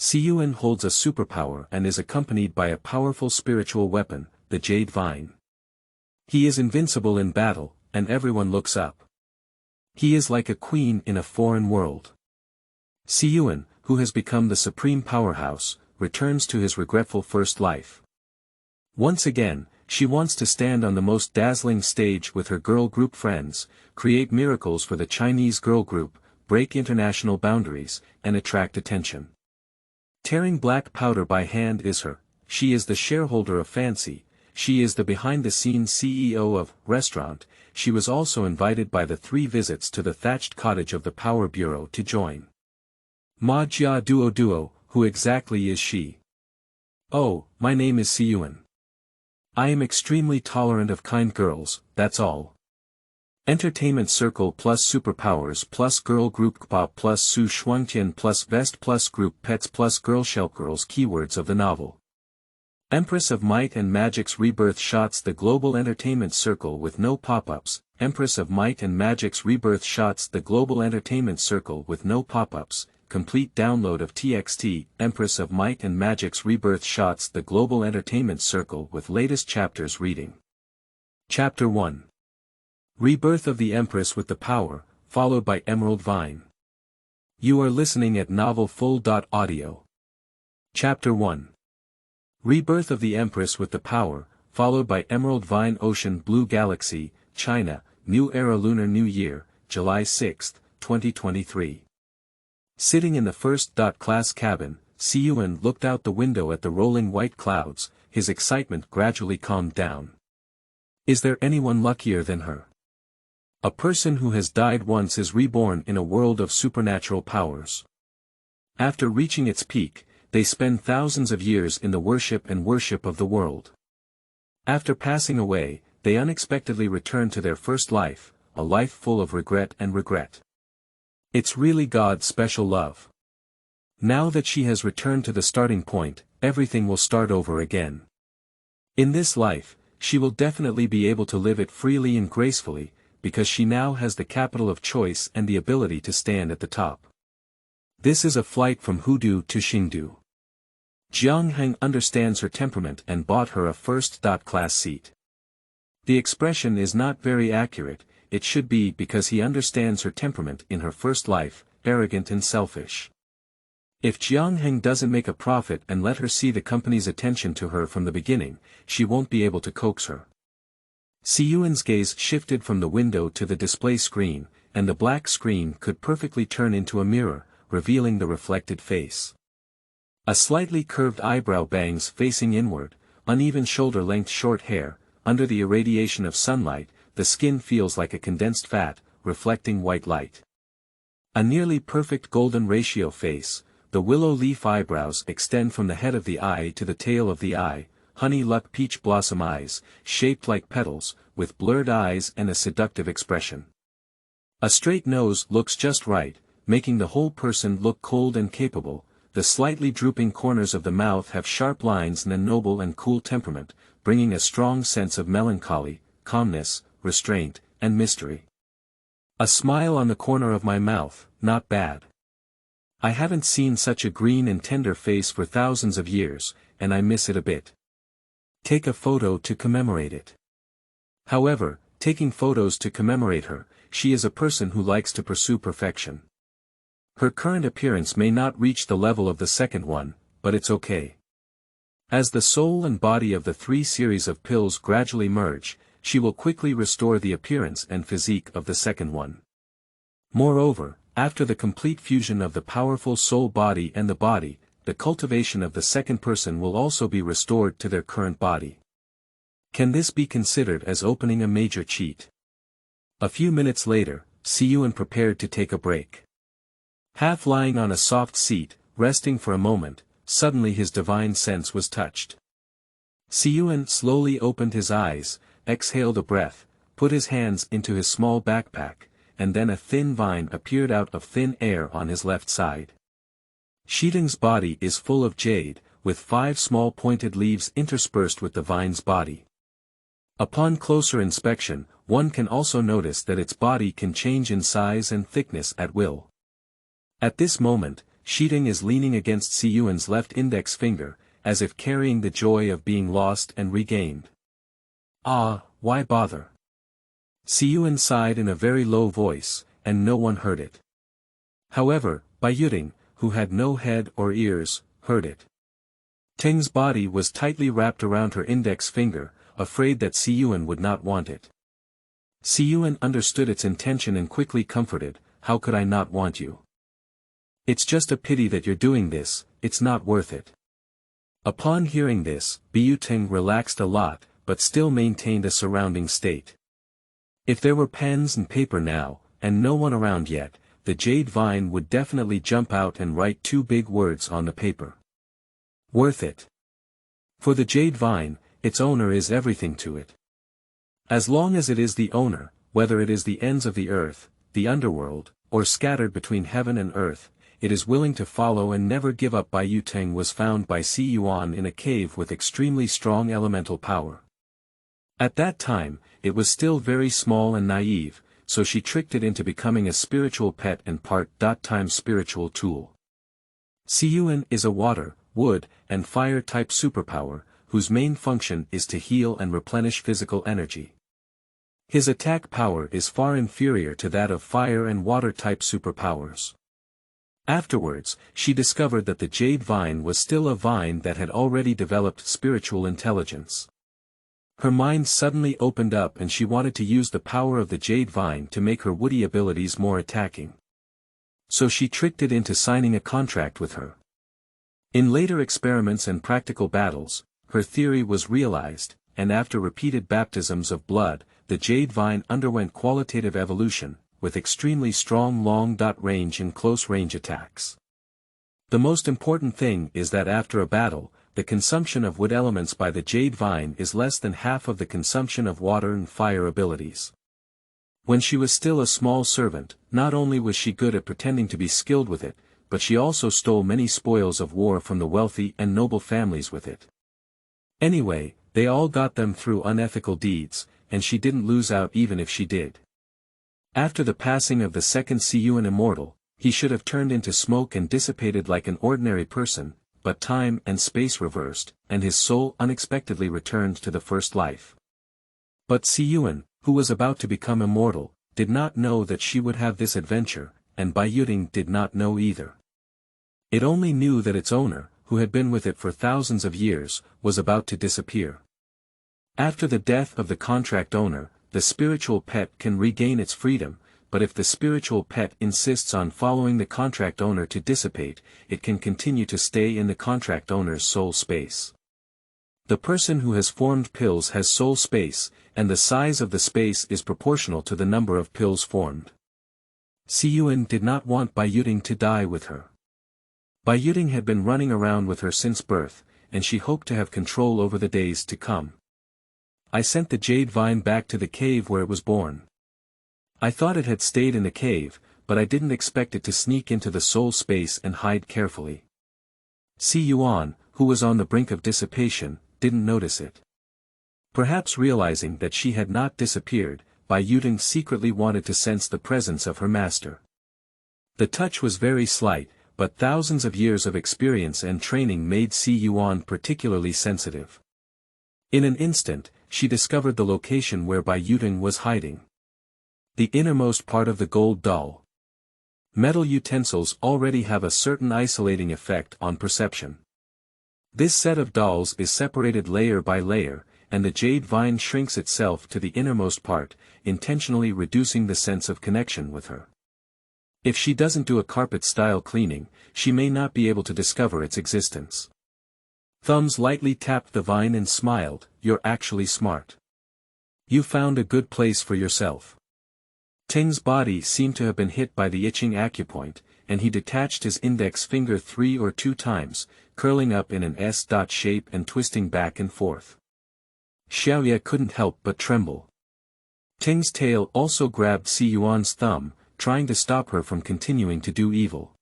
Siyuan holds a superpower and is accompanied by a powerful spiritual weapon, the Jade Vine. He is invincible in battle, and everyone looks up. He is like a queen in a foreign world. Siyuan, who has become the supreme powerhouse, returns to his regretful first life. Once again, she wants to stand on the most dazzling stage with her girl group friends, create miracles for the Chinese girl group, break international boundaries, and attract attention. Tearing black powder by hand is her. She is the shareholder of Fancy, she is the behind-the-scenes CEO of Restaurant. She was also invited by the 3 visits to the thatched cottage of the Power Bureau to join. Ma Jia Duo, who exactly is she? Oh, my name is Siyuan. I am extremely tolerant of kind girls, that's all. Entertainment circle plus superpowers plus girl group Kpa plus Su Shuangtian plus vest plus group pets plus girl shelf girls. Keywords of the novel. Empress of Might and Magic's Rebirth shots the global entertainment circle with no pop-ups. Empress of Might and Magic's Rebirth shots the global entertainment circle with no pop-ups. Complete download of TXT. Empress of Might and Magic's Rebirth shots the global entertainment circle with latest chapters reading. Chapter 1. Rebirth of the Empress with the Power, followed by Emerald Vine. You are listening at novelfull.audio. Chapter 1. Rebirth of the Empress with the Power, followed by Emerald Vine. Ocean Blue Galaxy, China, New Era Lunar New Year, July 6, 2023. Sitting in the first-class cabin, Siyuan looked out the window at the rolling white clouds. His excitement gradually calmed down. Is there anyone luckier than her? A person who has died once is reborn in a world of supernatural powers. After reaching its peak, they spend thousands of years in the worship of the world. After passing away, they unexpectedly return to their first life, a life full of regret. It's really God's special love. Now that she has returned to the starting point, everything will start over again. In this life, she will definitely be able to live it freely and gracefully, because she now has the capital of choice and the ability to stand at the top. This is a flight from Hudu to Xingdu. Jiang Heng understands her temperament and bought her a first-class seat. The expression is not very accurate, it should be because he understands her temperament in her first life, arrogant and selfish. If Jiang Heng doesn't make a profit and let her see the company's attention to her from the beginning, she won't be able to coax her. Siyuan's gaze shifted from the window to the display screen, and the black screen could perfectly turn into a mirror, revealing the reflected face. A slightly curved eyebrow bangs facing inward, uneven shoulder-length short hair. Under the irradiation of sunlight, the skin feels like a condensed fat, reflecting white light. A nearly perfect golden ratio face. The willow leaf eyebrows extend from the head of the eye to the tail of the eye. Honey luck peach blossom eyes, shaped like petals, with blurred eyes and a seductive expression. A straight nose looks just right, making the whole person look cold and capable. The slightly drooping corners of the mouth have sharp lines and a noble and cool temperament, bringing a strong sense of melancholy, calmness, restraint, and mystery. A smile on the corner of my mouth, not bad. I haven't seen such a green and tender face for thousands of years, and I miss it a bit. Take a photo to commemorate it. However, taking photos to commemorate her, she is a person who likes to pursue perfection. Her current appearance may not reach the level of the second one, but it's okay. As the soul and body of the 3 series of pills gradually merge, she will quickly restore the appearance and physique of the second one. Moreover, after the complete fusion of the powerful soul body and the body, the cultivation of the second person will also be restored to their current body. Can this be considered as opening a major cheat? A few minutes later, Siyuan prepared to take a break. Half lying on a soft seat, resting for a moment, suddenly his divine sense was touched. Siyuan slowly opened his eyes, exhaled a breath, put his hands into his small backpack, and then a thin vine appeared out of thin air on his left side. Shideng's body is full of jade, with 5 small pointed leaves interspersed with the vine's body. Upon closer inspection, one can also notice that its body can change in size and thickness at will. At this moment, Teng is leaning against Siyuan's left index finger, as if carrying the joy of being lost and regained. Ah, why bother? Siyuan sighed in a very low voice, and no one heard it. However, Teng, who had no head or ears, heard it. Teng's body was tightly wrapped around her index finger, afraid that Siyuan would not want it. Siyuan understood its intention and quickly comforted, "How could I not want you? It's just a pity that you're doing this, it's not worth it." Upon hearing this, Teng relaxed a lot, but still maintained a surrounding state. If there were pens and paper now, and no one around yet, the Jade Vine would definitely jump out and write 2 big words on the paper. Worth it. For the Jade Vine, its owner is everything to it. As long as it is the owner, whether it is the ends of the earth, the underworld, or scattered between heaven and earth, it is willing to follow and never give up. Teng was found by Siyuan in a cave with extremely strong elemental power. At that time, it was still very small and naive, so she tricked it into becoming a spiritual pet and part-time spiritual tool. Siyuan is a water, wood, and fire-type superpower, whose main function is to heal and replenish physical energy. His attack power is far inferior to that of fire and water-type superpowers. Afterwards, she discovered that the Jade Vine was still a vine that had already developed spiritual intelligence. Her mind suddenly opened up and she wanted to use the power of the Jade Vine to make her woody abilities more attacking. So she tricked it into signing a contract with her. In later experiments and practical battles, her theory was realized, and after repeated baptisms of blood, the Jade Vine underwent qualitative evolution, with extremely strong long-range and close-range attacks. The most important thing is that after a battle, the consumption of wood elements by the Jade Vine is less than half of the consumption of water and fire abilities. When she was still a small servant, not only was she good at pretending to be skilled with it, but she also stole many spoils of war from the wealthy and noble families with it. Anyway, they all got them through unethical deeds, and she didn't lose out even if she did. After the passing of the second Siyuan immortal, he should have turned into smoke and dissipated like an ordinary person, but time and space reversed, and his soul unexpectedly returned to the first life. But Siyuan, who was about to become immortal, did not know that she would have this adventure, and Teng did not know either. It only knew that its owner, who had been with it for thousands of years, was about to disappear. After the death of the contract owner, the spiritual pet can regain its freedom, but if the spiritual pet insists on following the contract owner to dissipate, it can continue to stay in the contract owner's soul space. The person who has formed pills has soul space, and the size of the space is proportional to the number of pills formed. Siyuan did not want Teng to die with her. Teng had been running around with her since birth, and she hoped to have control over the days to come. I sent the Jade Vine back to the cave where it was born. I thought it had stayed in the cave, but I didn't expect it to sneak into the soul space and hide carefully. Siyuan, who was on the brink of dissipation, didn't notice it. Perhaps realizing that she had not disappeared, Teng secretly wanted to sense the presence of her master. The touch was very slight, but thousands of years of experience and training made Siyuan particularly sensitive. In an instant, she discovered the location where Teng was hiding. The innermost part of the gold doll. Metal utensils already have a certain isolating effect on perception. This set of dolls is separated layer by layer, and the Jade Vine shrinks itself to the innermost part, intentionally reducing the sense of connection with her. If she doesn't do a carpet-style cleaning, she may not be able to discover its existence. Thumbs lightly tapped the vine and smiled, "You're actually smart. You found a good place for yourself." Teng's body seemed to have been hit by the itching acupoint, and he detached his index finger 3 or 2 times, curling up in an S shape and twisting back and forth. Xiaoya couldn't help but tremble. Teng's tail also grabbed Siyuan's thumb, trying to stop her from continuing to do evil.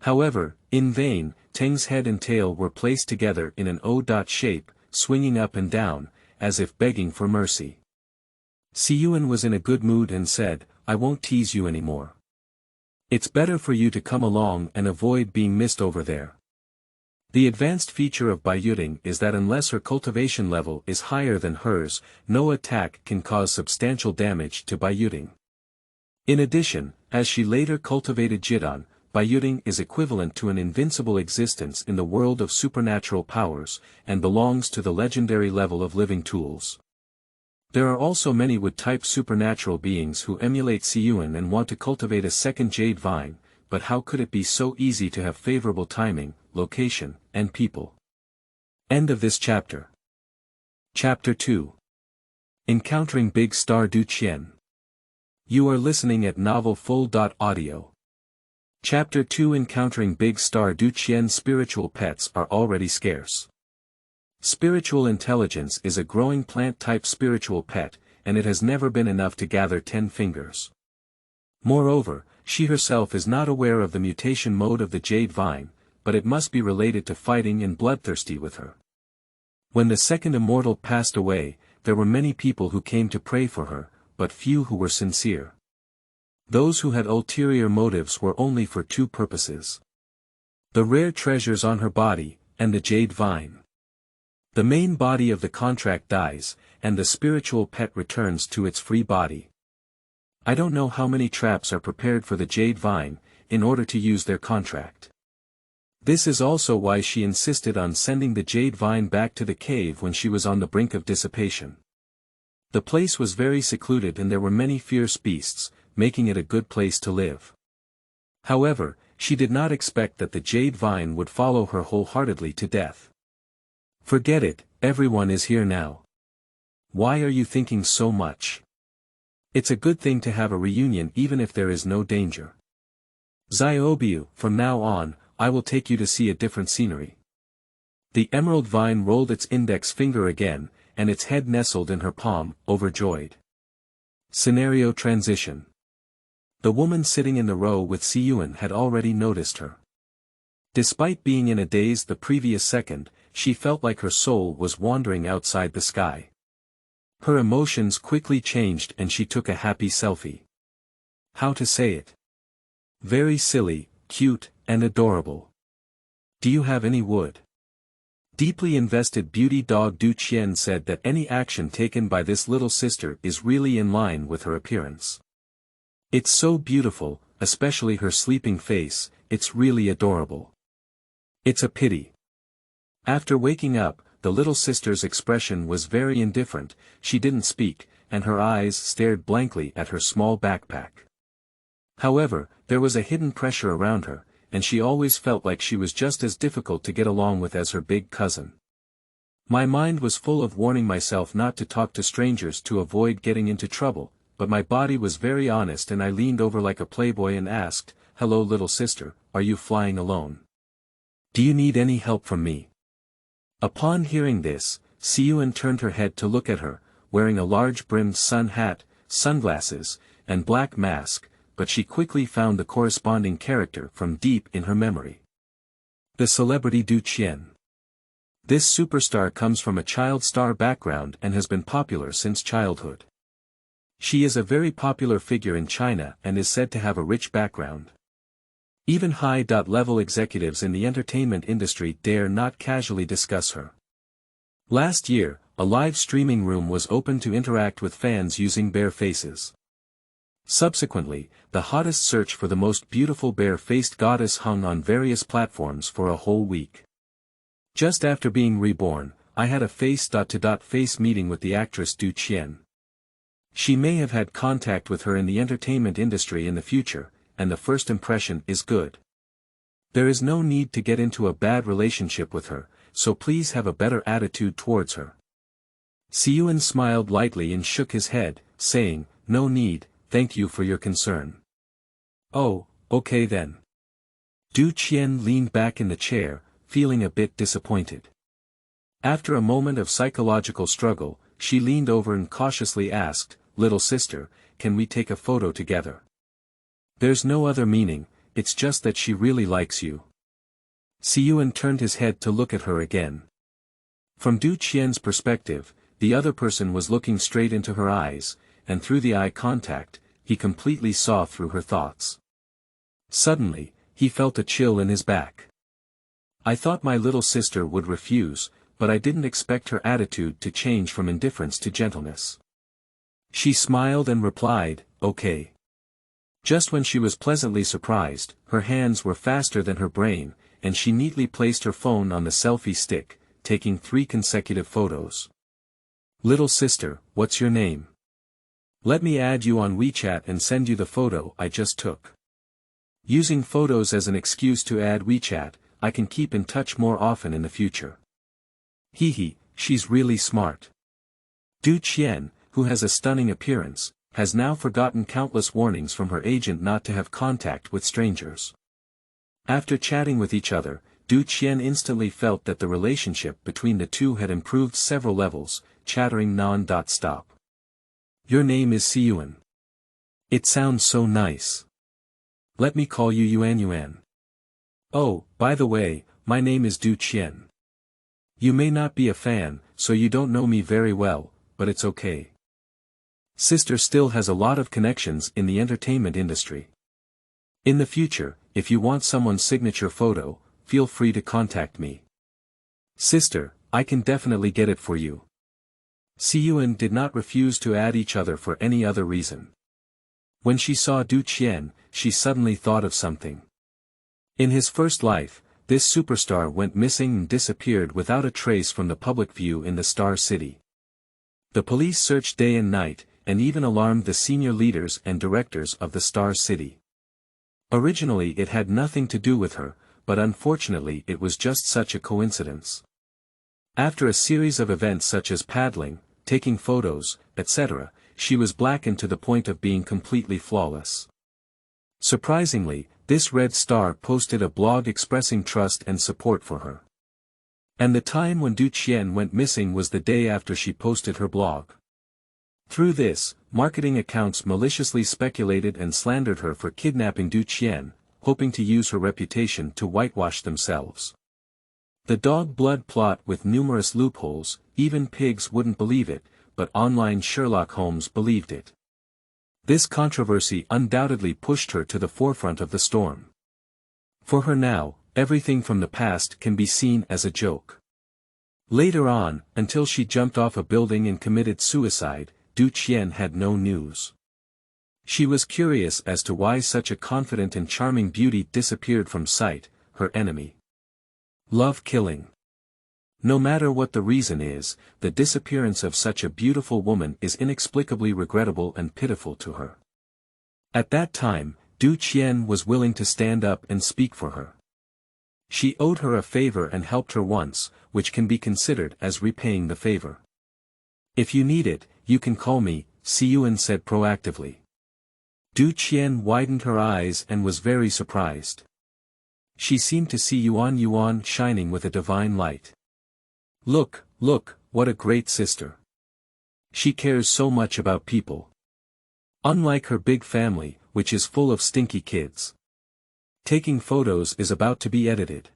However, in vain, Teng's head and tail were placed together in an O shape, swinging up and down, as if begging for mercy. Siyuan was in a good mood and said, "I won't tease you anymore. It's better for you to come along and avoid being missed over there. The advanced feature of Baiyuting is that unless her cultivation level is higher than hers, no attack can cause substantial damage to Baiyuting. In addition, as she later cultivated Jidan, Baiyuting is equivalent to an invincible existence in the world of supernatural powers, and belongs to the legendary level of living tools. There are also many wood-type supernatural beings who emulate Siyuan and want to cultivate a second Jade Vine, but how could it be so easy to have favorable timing, location, and people? End of this chapter. Chapter 2. Encountering Big Star Du Qian. You are listening at novelfull.audio. Chapter 2. Encountering Big Star Du Qian. Spiritual pets are already scarce. Spiritual intelligence is a growing plant-type spiritual pet, and it has never been enough to gather 10 fingers. Moreover, she herself is not aware of the mutation mode of the Jade Vine, but it must be related to fighting and bloodthirsty with her. When the second immortal passed away, there were many people who came to pray for her, but few who were sincere. Those who had ulterior motives were only for two purposes: the rare treasures on her body, and the Jade Vine. The main body of the contract dies, and the spiritual pet returns to its free body. I don't know how many traps are prepared for the Jade Vine, in order to use their contract. This is also why she insisted on sending the Jade Vine back to the cave when she was on the brink of dissipation. The place was very secluded and there were many fierce beasts, making it a good place to live. However, she did not expect that the Jade Vine would follow her wholeheartedly to death. Forget it, everyone is here now. Why are you thinking so much? It's a good thing to have a reunion even if there is no danger. Xiaobiu, from now on, I will take you to see a different scenery. The emerald vine rolled its index finger again, and its head nestled in her palm, overjoyed. Scenario transition. The woman sitting in the row with Siyuan had already noticed her. Despite being in a daze the previous second, she felt like her soul was wandering outside the sky. Her emotions quickly changed and she took a happy selfie. How to say it? Very silly, cute, and adorable. Do you have any wood? Deeply invested beauty dog Du Qian said that any action taken by this little sister is really in line with her appearance. It's so beautiful, especially her sleeping face, it's really adorable. It's a pity. After waking up, the little sister's expression was very indifferent, she didn't speak, and her eyes stared blankly at her small backpack. However, there was a hidden pressure around her, and she always felt like she was just as difficult to get along with as her big cousin. My mind was full of warning myself not to talk to strangers to avoid getting into trouble, but my body was very honest and I leaned over like a playboy and asked, "Hello little sister, are you flying alone? Do you need any help from me?" Upon hearing this, Siyuan turned her head to look at her, wearing a large-brimmed sun hat, sunglasses, and black mask, but she quickly found the corresponding character from deep in her memory. The celebrity Du Qian. This superstar comes from a child star background and has been popular since childhood. She is a very popular figure in China and is said to have a rich background. Even high-level executives in the entertainment industry dare not casually discuss her. Last year, a live streaming room was opened to interact with fans using bare faces. Subsequently, the hottest search for the most beautiful bare-faced goddess hung on various platforms for a whole week. Just after being reborn, I had a face-to-face meeting with the actress Du Qian. She may have had contact with her in the entertainment industry in the future, and the first impression is good. There is no need to get into a bad relationship with her, so please have a better attitude towards her. Siyuan smiled lightly and shook his head, saying, "No need, thank you for your concern." "Oh, okay then." Du Qian leaned back in the chair, feeling a bit disappointed. After a moment of psychological struggle, she leaned over and cautiously asked, "Little sister, can we take a photo together?" "There's no other meaning, it's just that she really likes you." Siyuan turned his head to look at her again. From Du Qian's perspective, the other person was looking straight into her eyes, and through the eye contact, he completely saw through her thoughts. Suddenly, he felt a chill in his back. I thought my little sister would refuse, but I didn't expect her attitude to change from indifference to gentleness. She smiled and replied, "Okay." Just when she was pleasantly surprised, her hands were faster than her brain, and she neatly placed her phone on the selfie stick, taking 3 consecutive photos. "Little sister, what's your name? Let me add you on WeChat and send you the photo I just took." Using photos as an excuse to add WeChat, I can keep in touch more often in the future. Hehe, she's really smart. Du Qian, who has a stunning appearance, has now forgotten countless warnings from her agent not to have contact with strangers. After chatting with each other, Du Qian instantly felt that the relationship between the two had improved several levels, chattering non-stop. "Your name is Siyuan. It sounds so nice. Let me call you Yuan. Oh, by the way, my name is Du Qian. You may not be a fan, so you don't know me very well, but it's okay. Sister still has a lot of connections in the entertainment industry. In the future, if you want someone's signature photo, feel free to contact me. Sister, I can definitely get it for you." Siyuan did not refuse to add each other for any other reason. When she saw Du Qian, she suddenly thought of something. In his first life, this superstar went missing and disappeared without a trace from the public view in the Star City. The police searched day and night, and even alarmed the senior leaders and directors of the Star City. Originally it had nothing to do with her, but unfortunately it was just such a coincidence. After a series of events such as paddling, taking photos, etc., she was blackened to the point of being completely flawless. Surprisingly, this red star posted a blog expressing trust and support for her. And the time when Du Qian went missing was the day after she posted her blog. Through this, marketing accounts maliciously speculated and slandered her for kidnapping Du Qian, hoping to use her reputation to whitewash themselves. The dog blood plot with numerous loopholes, even pigs wouldn't believe it, but online Sherlock Holmes believed it. This controversy undoubtedly pushed her to the forefront of the storm. For her now, everything from the past can be seen as a joke. Later on, until she jumped off a building and committed suicide, Du Qian had no news. She was curious as to why such a confident and charming beauty disappeared from sight, her enemy. Love killing. No matter what the reason is, the disappearance of such a beautiful woman is inexplicably regrettable and pitiful to her. At that time, Du Qian was willing to stand up and speak for her. She owed her a favor and helped her once, which can be considered as repaying the favor. "If you need it, you can call me," Siyuan said proactively. Du Qian widened her eyes and was very surprised. She seemed to see Yuan shining with a divine light. Look, what a great sister. She cares so much about people. Unlike her big family, which is full of stinky kids. Taking photos is about to be edited."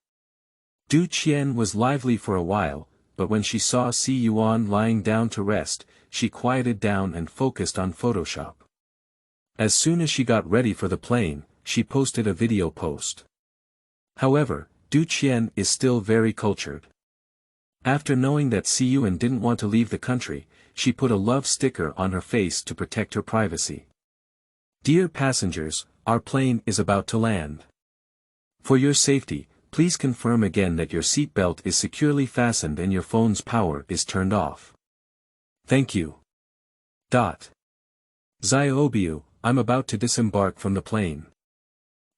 Du Qian was lively for a while, but when she saw Siyuan lying down to rest, she quieted down and focused on Photoshop. As soon as she got ready for the plane, she posted a video post. However, Du Qian is still very cultured. After knowing that Siyuan didn't want to leave the country, she put a love sticker on her face to protect her privacy. "Dear passengers, our plane is about to land. For your safety, please confirm again that your seatbelt is securely fastened and your phone's power is turned off. Thank you. Xiaobiu, I'm about to disembark from the plane.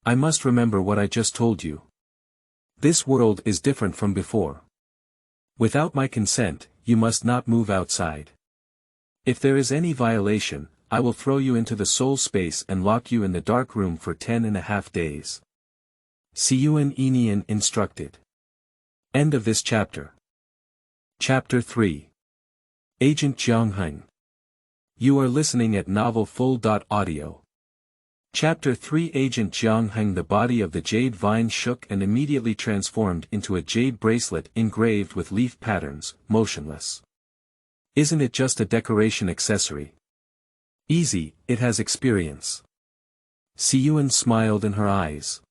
I must remember what I just told you. This world is different from before. Without my consent, you must not move outside. If there is any violation, I will throw you into the soul space and lock you in the dark room for 10.5 days. Siyuan Enian instructed. End of this chapter. Chapter 3. Agent Jiang Heng. You are listening at novelfull.audio. Chapter 3. Agent Jiang Heng. The body of the Jade Vine shook and immediately transformed into a jade bracelet engraved with leaf patterns, motionless. Isn't it just a decoration accessory? Easy, it has experience. Siyuan smiled in her eyes.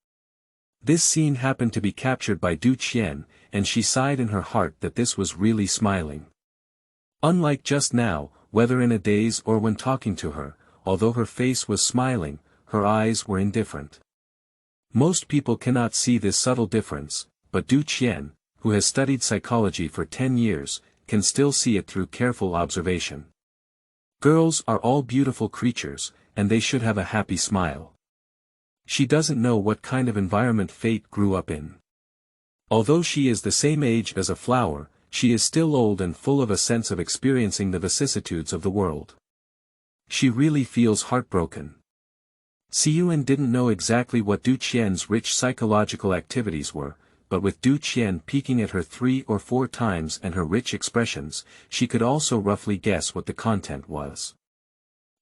This scene happened to be captured by Du Qian, and she sighed in her heart that this was really smiling. Unlike just now, whether in a daze or when talking to her, although her face was smiling, her eyes were indifferent. Most people cannot see this subtle difference, but Du Qian, who has studied psychology for 10 years, can still see it through careful observation. Girls are all beautiful creatures, and they should have a happy smile. She doesn't know what kind of environment Fate grew up in. Although she is the same age as a flower, she is still old and full of a sense of experiencing the vicissitudes of the world. She really feels heartbroken. Siyuan didn't know exactly what Du Qian's rich psychological activities were, but with Du Qian peeking at her 3 or 4 times and her rich expressions, she could also roughly guess what the content was.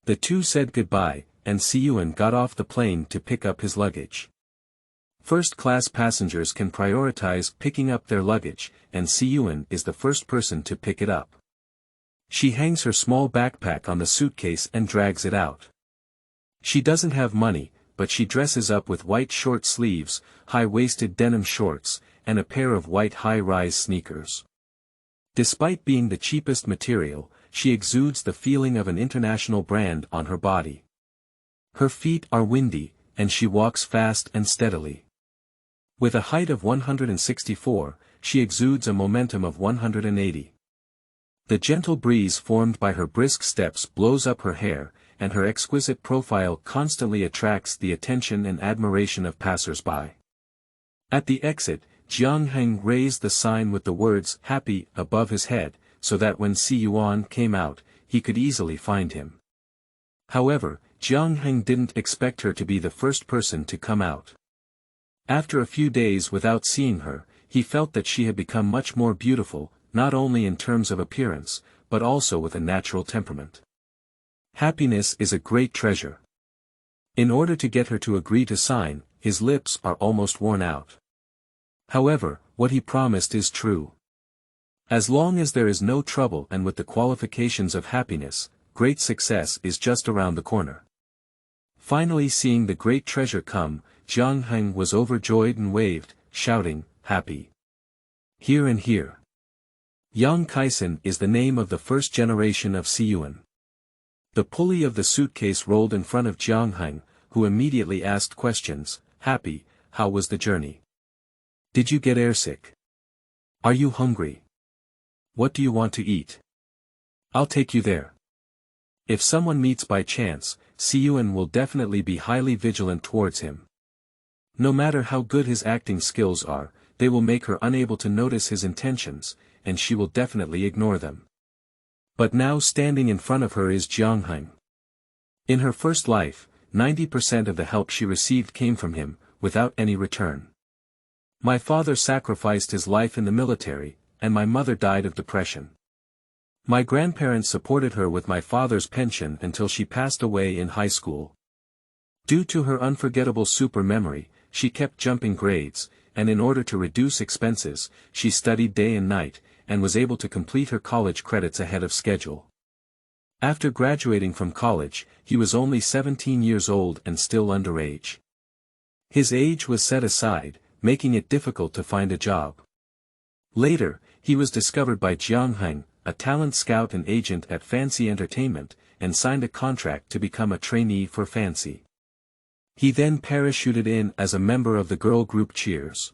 The two said goodbye, and Siyuan got off the plane to pick up his luggage. First-class passengers can prioritize picking up their luggage, and Siyuan is the first person to pick it up. She hangs her small backpack on the suitcase and drags it out. She doesn't have money, but she dresses up with white short sleeves, high-waisted denim shorts, and a pair of white high-rise sneakers. Despite being the cheapest material, she exudes the feeling of an international brand on her body. Her feet are windy, and she walks fast and steadily. With a height of 164, she exudes a momentum of 180. The gentle breeze formed by her brisk steps blows up her hair, and her exquisite profile constantly attracts the attention and admiration of passers-by. At the exit, Heng raised the sign with the words "Happy" above his head, so that when Siyuan came out, he could easily find him. However, Heng didn't expect her to be the first person to come out. After a few days without seeing her, he felt that she had become much more beautiful, not only in terms of appearance, but also with a natural temperament. Happiness is a great treasure. In order to get her to agree to sign, his lips are almost worn out. However, what he promised is true. As long as there is no trouble and with the qualifications of happiness, great success is just around the corner. Finally seeing the great treasure come, Heng was overjoyed and waved, shouting, "Happy! Here and here!" Yang Kaisen is the name of the first generation of Siyuan. The pulley of the suitcase rolled in front of Heng, who immediately asked questions. "Happy, how was the journey? Did you get airsick? Are you hungry? What do you want to eat? I'll take you there." If someone meets by chance, Siyuan will definitely be highly vigilant towards him. No matter how good his acting skills are, they will make her unable to notice his intentions, and she will definitely ignore them. But now standing in front of her is Heng. In her first life, 90% of the help she received came from him, without any return. "My father sacrificed his life in the military, and my mother died of depression. My grandparents supported her with my father's pension until she passed away in high school. Due to her unforgettable super memory, she kept jumping grades, and in order to reduce expenses, she studied day and night, and was able to complete her college credits ahead of schedule. After graduating from college, he was only 17 years old and still underage. His age was set aside, making it difficult to find a job. Later, he was discovered by Heng, a talent scout and agent at Fancy Entertainment, and signed a contract to become a trainee for Fancy. He then parachuted in as a member of the girl group Cheers.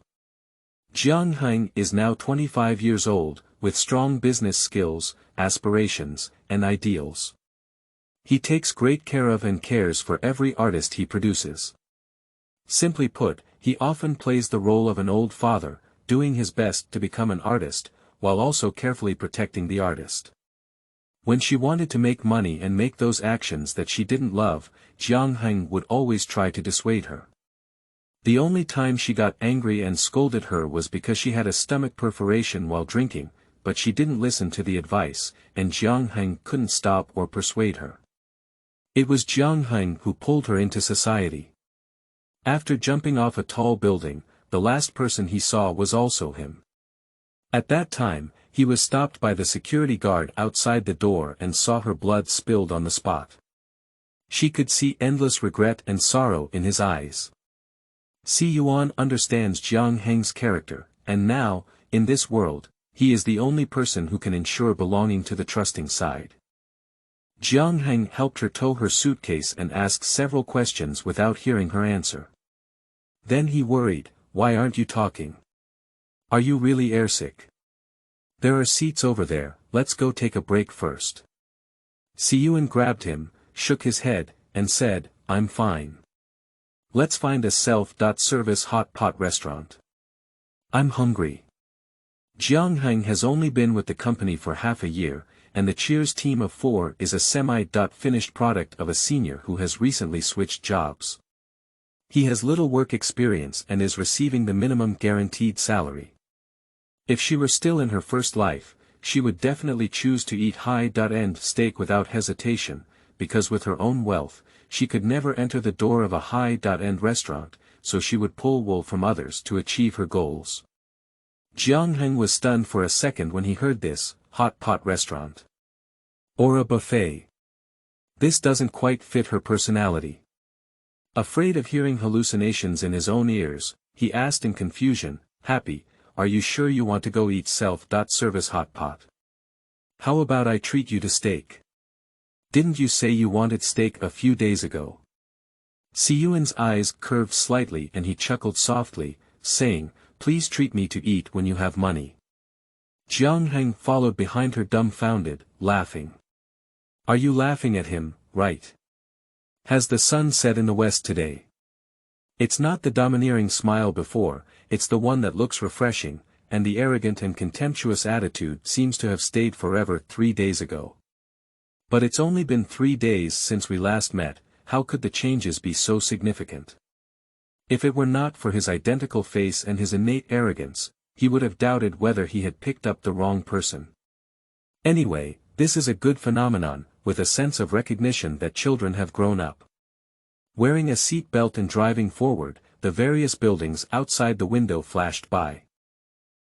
Heng is now 25 years old, with strong business skills, aspirations, and ideals. He takes great care of and cares for every artist he produces. Simply put, he often plays the role of an old father, doing his best to become an artist, while also carefully protecting the artist. When she wanted to make money and make those actions that she didn't love, Heng would always try to dissuade her. The only time she got angry and scolded her was because she had a stomach perforation while drinking, but she didn't listen to the advice, and Heng couldn't stop or persuade her. It was Heng who pulled her into society. After jumping off a tall building, the last person he saw was also him. At that time, he was stopped by the security guard outside the door and saw her blood spilled on the spot. She could see endless regret and sorrow in his eyes. Siyuan understands Jiang Heng's character, and now, in this world, he is the only person who can ensure belonging to the trusting side. Jiang Heng helped her tow her suitcase and asked several questions without hearing her answer. Then he worried, "Why aren't you talking? Are you really airsick? There are seats over there, let's go take a break first." Siyuan grabbed him, shook his head, and said, "I'm fine. Let's find a self-service hot pot restaurant. I'm hungry." Jiang Heng has only been with the company for half a year, and the Cheers team of 4 is a semi-finished product of a senior who has recently switched jobs. He has little work experience and is receiving the minimum guaranteed salary. If she were still in her first life, she would definitely choose to eat high-end steak without hesitation, because with her own wealth, she could never enter the door of a high-end restaurant, so she would pull wool from others to achieve her goals. Jiang Heng was stunned for a second when he heard this, hot pot restaurant. Or a buffet. This doesn't quite fit her personality. Afraid of hearing hallucinations in his own ears, he asked in confusion, "Happy, are you sure you want to go eat self-service hot pot? How about I treat you to steak? Didn't you say you wanted steak a few days ago?" Siyuan's eyes curved slightly and he chuckled softly, saying, "Please treat me to eat when you have money." Jiang Heng followed behind her dumbfounded, laughing. "Are you laughing at him, right? Has the sun set in the west today? It's not the domineering smile before, it's the one that looks refreshing, and the arrogant and contemptuous attitude seems to have stayed forever 3 days ago. But it's only been 3 days since we last met, how could the changes be so significant?" If it were not for his identical face and his innate arrogance, he would have doubted whether he had picked up the wrong person. Anyway, this is a good phenomenon, with a sense of recognition that children have grown up. Wearing a seat belt and driving forward, the various buildings outside the window flashed by.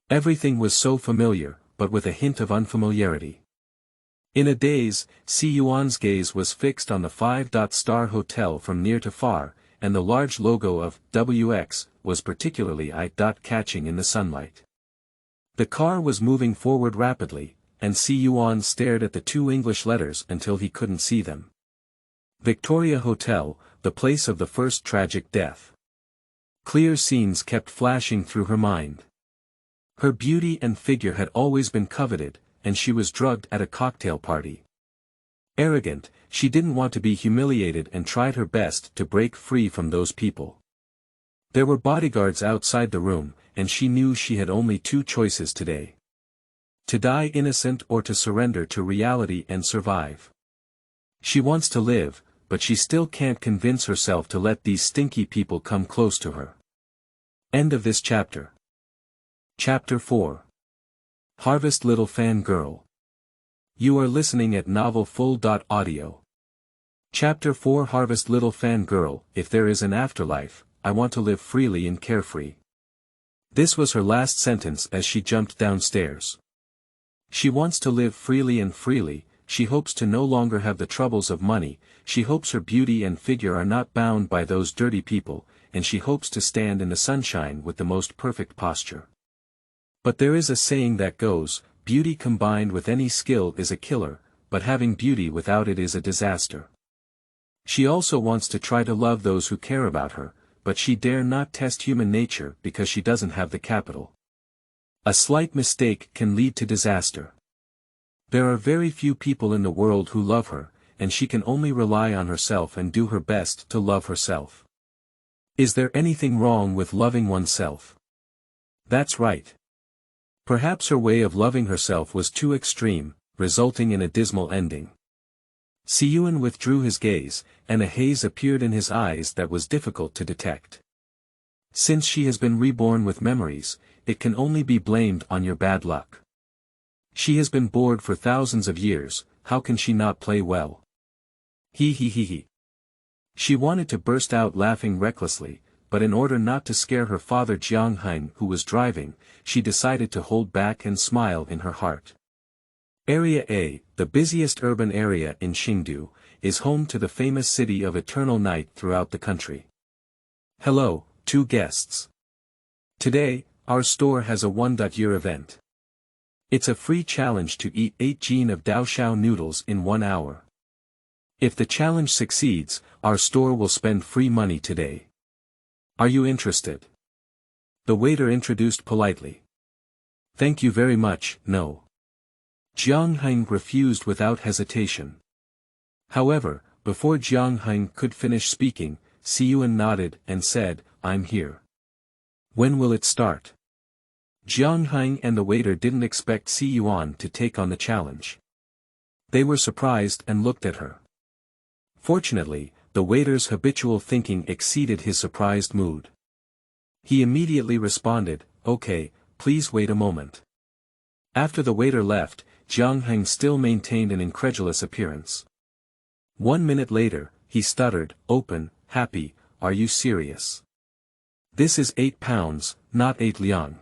Everything was so familiar, but with a hint of unfamiliarity. In a daze, Siyuan's gaze was fixed on the 5-star hotel from near to far, and the large logo of WX was particularly eye-catching in the sunlight. The car was moving forward rapidly, and Siyuan stared at the 2 English letters until he couldn't see them. Victoria Hotel, the place of the first tragic death. Clear scenes kept flashing through her mind. Her beauty and figure had always been coveted, and she was drugged at a cocktail party. Arrogant, she didn't want to be humiliated and tried her best to break free from those people. There were bodyguards outside the room, and she knew she had only 2 choices today. To die innocent or to surrender to reality and survive. She wants to live, but she still can't convince herself to let these stinky people come close to her. End of this chapter. Chapter 4. Harvest Little Fangirl. You are listening at novelfull.audio. Chapter 4 Harvest Little Fangirl. If there is an afterlife, I want to live freely and carefree. This was her last sentence as she jumped downstairs. She wants to live freely and freely, she hopes to no longer have the troubles of money, she hopes her beauty and figure are not bound by those dirty people, and she hopes to stand in the sunshine with the most perfect posture. But there is a saying that goes, beauty combined with any skill is a killer, but having beauty without it is a disaster. She also wants to try to love those who care about her, but she dare not test human nature because she doesn't have the capital. A slight mistake can lead to disaster. There are very few people in the world who love her, and she can only rely on herself and do her best to love herself. Is there anything wrong with loving oneself? That's right. Perhaps her way of loving herself was too extreme, resulting in a dismal ending. Siyuan withdrew his gaze, and a haze appeared in his eyes that was difficult to detect. Since she has been reborn with memories, it can only be blamed on your bad luck. She has been bored for thousands of years, how can she not play well? He. She wanted to burst out laughing recklessly, but in order not to scare her father Jiang Heng who was driving, she decided to hold back and smile in her heart. Area A, the busiest urban area in Qingdu, is home to the famous city of eternal night throughout the country. Hello, two guests. Today, our store has a 1-year event. It's a free challenge to eat 8 Jian of Daoshao noodles in 1 hour. If the challenge succeeds, our store will spend free money today. Are you interested? The waiter introduced politely. Thank you very much, no. Heng refused without hesitation. However, before Heng could finish speaking, Siyuan nodded and said, I'm here. When will it start? Heng and the waiter didn't expect Siyuan to take on the challenge. They were surprised and looked at her. Fortunately, the waiter's habitual thinking exceeded his surprised mood. He immediately responded, okay, please wait a moment. After the waiter left, Heng still maintained an incredulous appearance. 1 minute later, he stuttered, open, happy, are you serious? This is 8 pounds, not 8 liang.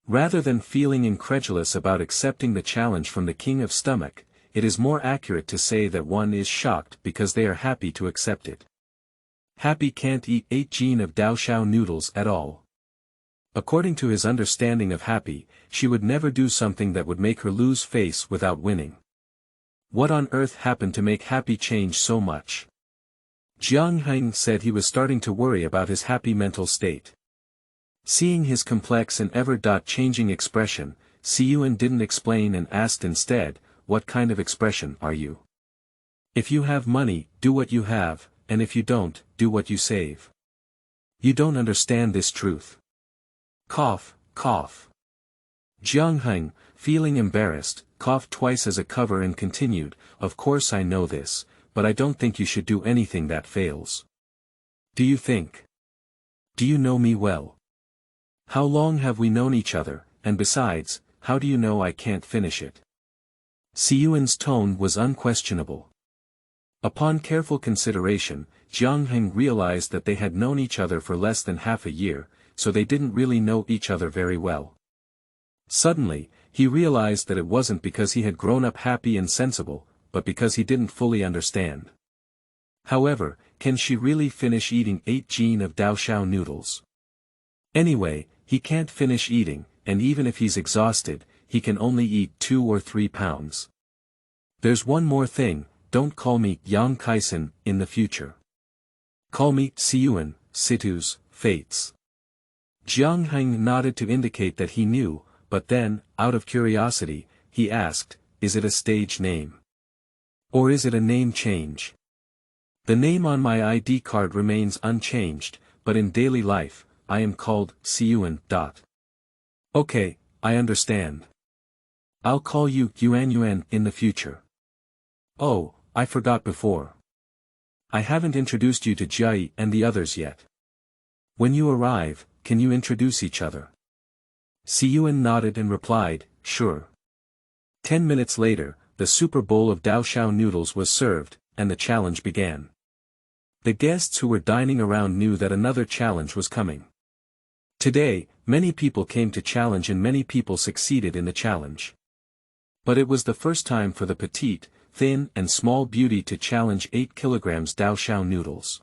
Rather than feeling incredulous about accepting the challenge from the king of stomach, it is more accurate to say that one is shocked because they are happy to accept it. Happy can't eat 8 Jian of Daoshao noodles at all. According to his understanding of Happy, she would never do something that would make her lose face without winning. What on earth happened to make Happy change so much? Heng said he was starting to worry about his Happy mental state. Seeing his complex and ever-changing expression, Siyuan didn't explain and asked instead, what kind of expression are you? If you have money, do what you have, and if you don't, do what you save. You don't understand this truth. Cough, cough. Heng, feeling embarrassed, coughed twice as a cover and continued, of course I know this, but I don't think you should do anything that fails. Do you think? Do you know me well? How long have we known each other, and besides, how do you know I can't finish it? Siyuan's tone was unquestionable. Upon careful consideration, Heng realized that they had known each other for less than half a year, so they didn't really know each other very well. Suddenly, he realized that it wasn't because he had grown up happy and sensible, but because he didn't fully understand. However, can she really finish eating 8 Jian of Daoshao noodles? Anyway, he can't finish eating, and even if he's exhausted, he can only eat 2 or 3 pounds. There's one more thing, don't call me Yang Kaisen in the future. Call me Siyuan, Situ's, Fates. Heng nodded to indicate that he knew, but then, out of curiosity, he asked, is it a stage name? Or is it a name change? The name on my ID card remains unchanged, but in daily life, I am called Siyuan. Okay, I understand. I'll call you Yuan in the future. Oh, I forgot before. I haven't introduced you to Jai and the others yet. When you arrive, can you introduce each other? Siyuan nodded and replied, sure. 10 minutes later, the super bowl of Daoshao noodles was served, and the challenge began. The guests who were dining around knew that another challenge was coming. Today, many people came to challenge and many people succeeded in the challenge. But it was the first time for the petite, thin and small beauty to challenge 8 kilograms Daoshao noodles.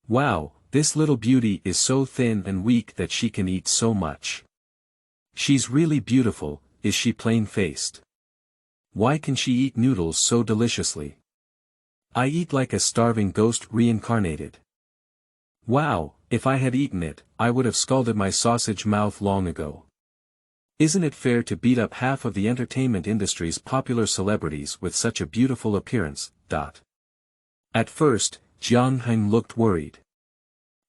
Wow, this little beauty is so thin and weak that she can eat so much. She's really beautiful, is she plain-faced? Why can she eat noodles so deliciously? I eat like a starving ghost reincarnated. Wow, if I had eaten it, I would have scalded my sausage mouth long ago. Isn't it fair to beat up half of the entertainment industry's popular celebrities with such a beautiful appearance? At first, Heng looked worried.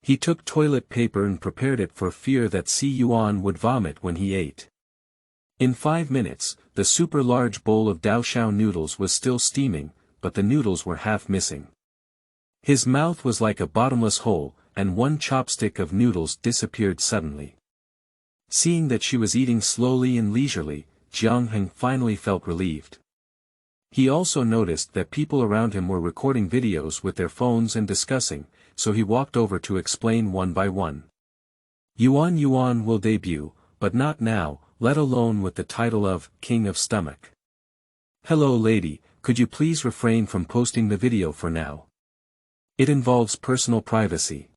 He took toilet paper and prepared it for fear that Siyuan would vomit when he ate. In 5 minutes, the super large bowl of Daoshao noodles was still steaming, but the noodles were half missing. His mouth was like a bottomless hole, and one chopstick of noodles disappeared suddenly. Seeing that she was eating slowly and leisurely, Heng finally felt relieved. He also noticed that people around him were recording videos with their phones and discussing, so he walked over to explain one by one. Yuan will debut, but not now, let alone with the title of King of Stomach. Hello lady, could you please refrain from posting the video for now? It involves personal privacy.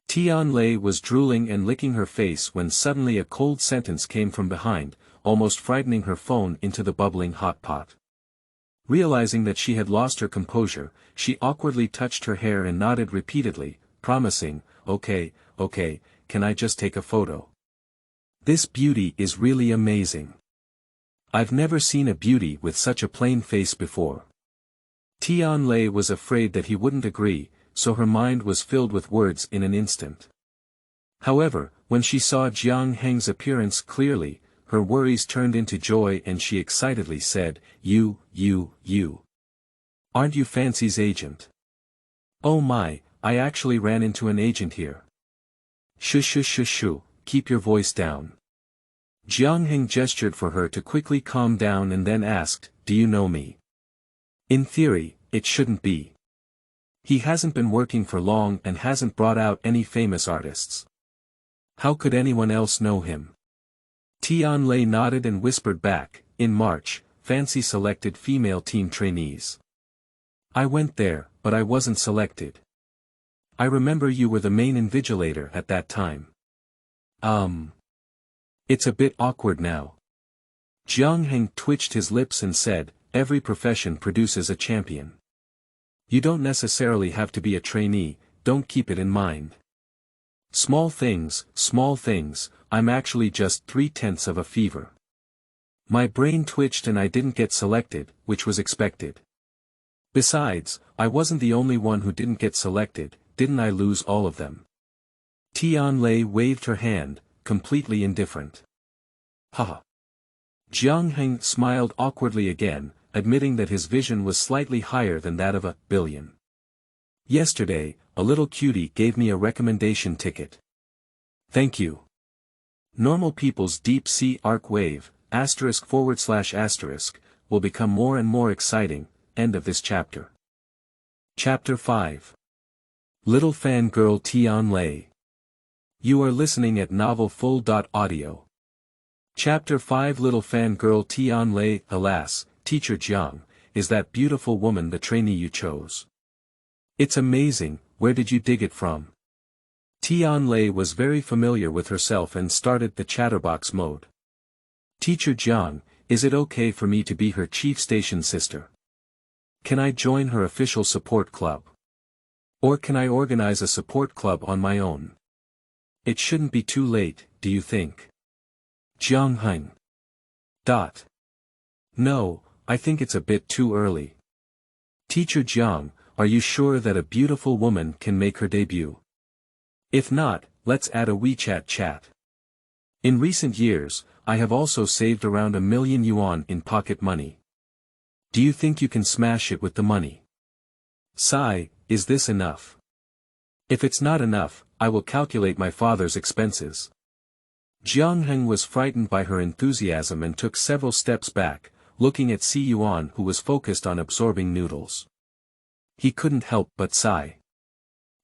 Tian Lei was drooling and licking her face when suddenly a cold sentence came from behind, almost frightening her phone into the bubbling hot pot. Realizing that she had lost her composure, she awkwardly touched her hair and nodded repeatedly, promising, okay, can I just take a photo? This beauty is really amazing. I've never seen a beauty with such a plain face before. Tian Lei was afraid that he wouldn't agree, so her mind was filled with words in an instant. However, when she saw Jiang Heng's appearance clearly, her worries turned into joy and she excitedly said, You. Aren't you Fancy's agent? Oh my, I actually ran into an agent here. Shh, keep your voice down. Jiang Heng gestured for her to quickly calm down and then asked, Do you know me? In theory, it shouldn't be. He hasn't been working for long and hasn't brought out any famous artists. How could anyone else know him? Tian Lei nodded and whispered back, In March, Fancy selected female team trainees. I went there, but I wasn't selected. I remember you were the main invigilator at that time. It's a bit awkward now. Jiang Heng twitched his lips and said, Every profession produces a champion. You don't necessarily have to be a trainee, don't keep it in mind. Small things, I'm actually just 3/10 of a fever. My brain twitched and I didn't get selected, which was expected. Besides, I wasn't the only one who didn't get selected, didn't I lose all of them? Tian Lei waved her hand, completely indifferent. Haha. Jiang Heng smiled awkwardly again, admitting that his vision was slightly higher than that of a billion. Yesterday, a little cutie gave me a recommendation ticket. Thank you. Normal people's deep sea arc wave, */*, will become more and more exciting. End of this chapter. Chapter 5. Little Fangirl Tian Lei. You are listening at novelfull.audio. Chapter 5. Little Fangirl Tian Lei. Alas, Teacher Jiang, is that beautiful woman the trainee you chose? It's amazing, where did you dig it from? Tian Lei was very familiar with herself and started the chatterbox mode. Teacher Jiang, is it okay for me to be her chief station sister? Can I join her official support club? Or can I organize a support club on my own? It shouldn't be too late, do you think? Jiang Heng. No, I think it's a bit too early. Teacher Jiang, are you sure that a beautiful woman can make her debut? If not, let's add a WeChat chat. In recent years, I have also saved around 1 million yuan in pocket money. Do you think you can smash it with the money? Sigh, is this enough? If it's not enough, I will calculate my father's expenses. Jiang Heng was frightened by her enthusiasm and took several steps back, looking at Siyuan who was focused on absorbing noodles. He couldn't help but sigh.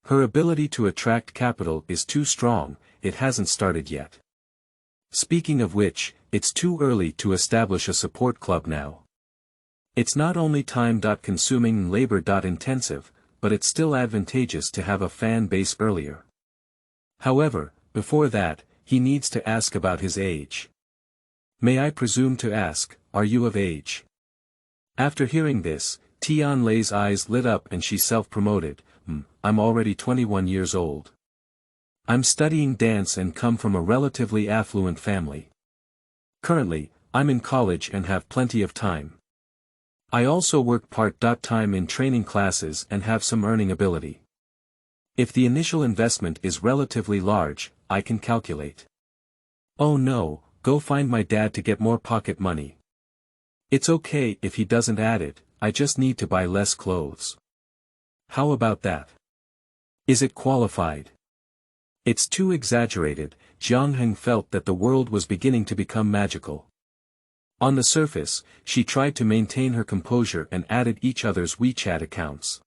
Her ability to attract capital is too strong, it hasn't started yet. Speaking of which, it's too early to establish a support club now. It's not only time-consuming and labor-intensive, but it's still advantageous to have a fan base earlier. However, before that, he needs to ask about his age. May I presume to ask, are you of age? After hearing this, Tian Lei's eyes lit up and she self-promoted, I'm already 21 years old. I'm studying dance and come from a relatively affluent family. Currently, I'm in college and have plenty of time. I also work part-time in training classes and have some earning ability. If the initial investment is relatively large, I can calculate. Oh no, go find my dad to get more pocket money. It's okay if he doesn't add it, I just need to buy less clothes. How about that? Is it qualified? It's too exaggerated. Jiang Heng felt that the world was beginning to become magical. On the surface, she tried to maintain her composure and added each other's WeChat accounts.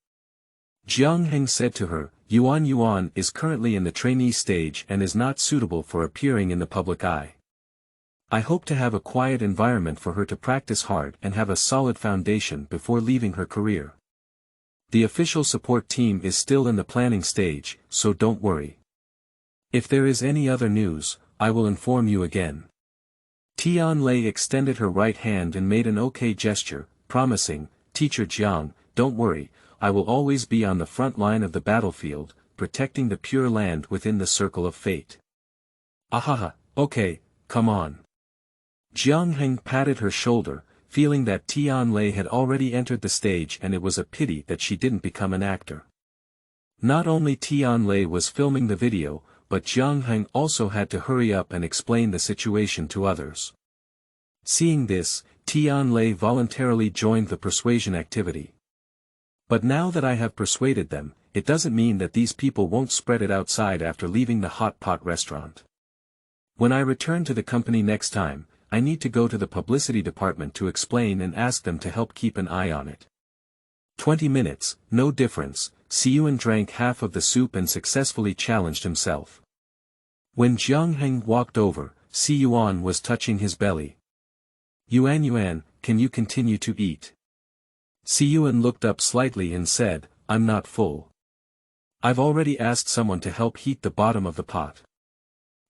Jiang Heng said to her, Yuan is currently in the trainee stage and is not suitable for appearing in the public eye. I hope to have a quiet environment for her to practice hard and have a solid foundation before leaving her career. The official support team is still in the planning stage, so don't worry. If there is any other news, I will inform you again. Tian Lei extended her right hand and made an OK gesture, promising, Teacher Jiang, don't worry, I will always be on the front line of the battlefield, protecting the pure land within the circle of fate. Ahaha, okay, come on. Heng patted her shoulder, feeling that Tian Lei had already entered the stage and it was a pity that she didn't become an actor. Not only Tian Lei was filming the video, but Heng also had to hurry up and explain the situation to others. Seeing this, Tian Lei voluntarily joined the persuasion activity. But now that I have persuaded them, it doesn't mean that these people won't spread it outside after leaving the hot pot restaurant. When I return to the company next time, I need to go to the publicity department to explain and ask them to help keep an eye on it. 20 minutes, no difference, Siyuan drank half of the soup and successfully challenged himself. When Heng walked over, Siyuan was touching his belly. Yuan, can you continue to eat? Siyuan looked up slightly and said, I'm not full. I've already asked someone to help heat the bottom of the pot.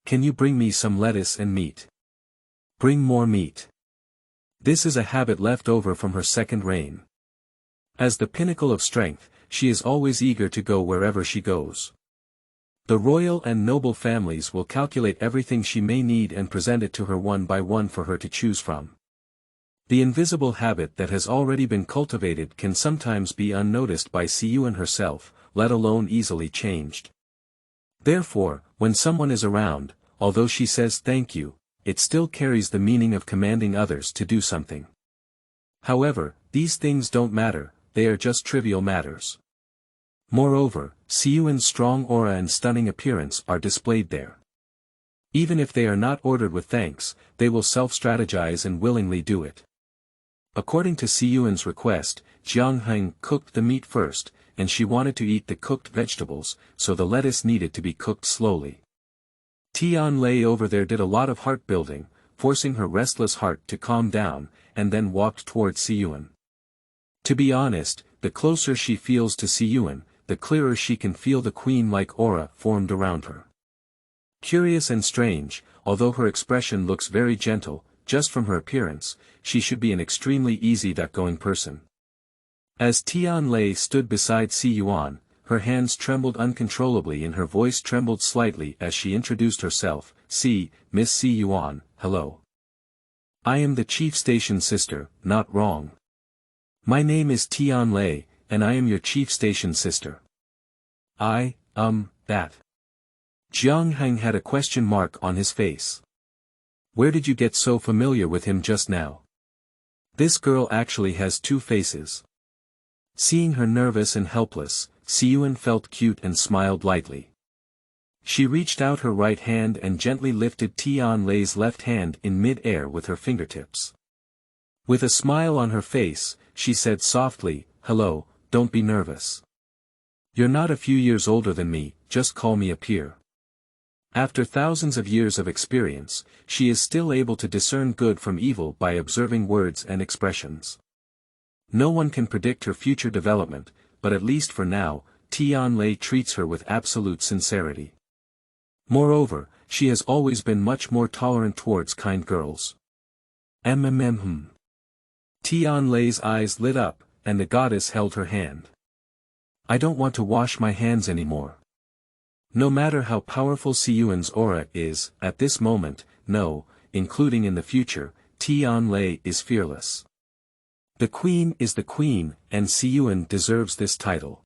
Can you bring me some lettuce and meat? Bring more meat. This is a habit left over from her second reign. As the pinnacle of strength, she is always eager to go wherever she goes. The royal and noble families will calculate everything she may need and present it to her one by one for her to choose from. The invisible habit that has already been cultivated can sometimes be unnoticed by Siyuan herself, let alone easily changed. Therefore, when someone is around, although she says thank you, it still carries the meaning of commanding others to do something. However, these things don't matter, they are just trivial matters. Moreover, Siyuan's strong aura and stunning appearance are displayed there. Even if they are not ordered with thanks, they will self-strategize and willingly do it. According to Siyuan's request, Heng cooked the meat first, and she wanted to eat the cooked vegetables, so the lettuce needed to be cooked slowly. Tian Lei over there did a lot of heart building, forcing her restless heart to calm down, and then walked towards Siyuan. To be honest, the closer she feels to Siyuan, the clearer she can feel the queen-like aura formed around her. Curious and strange, although her expression looks very gentle, just from her appearance, she should be an extremely easy-going person. As Tian Lei stood beside Siyuan, her hands trembled uncontrollably and her voice trembled slightly as she introduced herself, Miss Siyuan, hello. I am the chief station sister, not wrong. My name is Tian Lei, and I am your chief station sister. That. Heng had a question mark on his face. Where did you get so familiar with him just now? This girl actually has two faces. Seeing her nervous and helpless, Siyuan felt cute and smiled lightly. She reached out her right hand and gently lifted Tian Lei's left hand in mid-air with her fingertips. With a smile on her face, she said softly, hello, don't be nervous. You're not a few years older than me, just call me a peer. After thousands of years of experience, she is still able to discern good from evil by observing words and expressions. No one can predict her future development, but at least for now, Tian Lei treats her with absolute sincerity. Moreover, she has always been much more tolerant towards kind girls. Tian Lei's eyes lit up, and the goddess held her hand. I don't want to wash my hands anymore. No matter how powerful Siyuan's aura is, at this moment, no, including in the future, Tian Lei is fearless. The queen is the queen, and Siyuan deserves this title.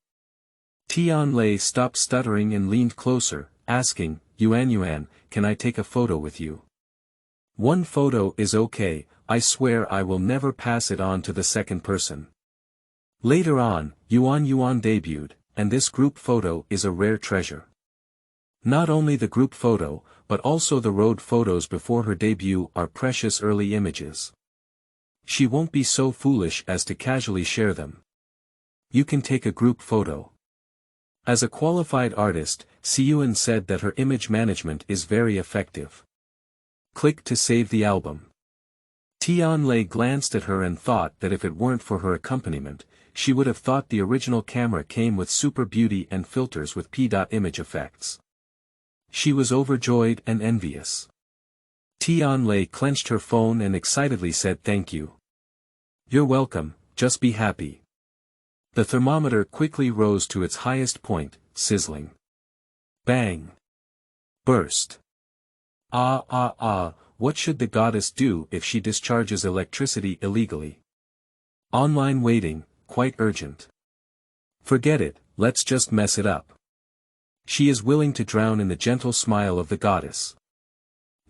Tian Lei stopped stuttering and leaned closer, asking, Yuan, can I take a photo with you? One photo is okay, I swear I will never pass it on to the second person. Later on, Yuan debuted, and this group photo is a rare treasure. Not only the group photo, but also the road photos before her debut are precious early images. She won't be so foolish as to casually share them. You can take a group photo. As a qualified artist, Siyuan said that her image management is very effective. Click to save the album. Tian Lei glanced at her and thought that if it weren't for her accompaniment, she would have thought the original camera came with super beauty and filters with P.image effects. She was overjoyed and envious. Tian Lei clenched her phone and excitedly said thank you. You're welcome, just be happy. The thermometer quickly rose to its highest point, sizzling. Bang! Burst. What should the goddess do if she discharges electricity illegally? Online waiting, quite urgent. Forget it, let's just mess it up. She is willing to drown in the gentle smile of the goddess.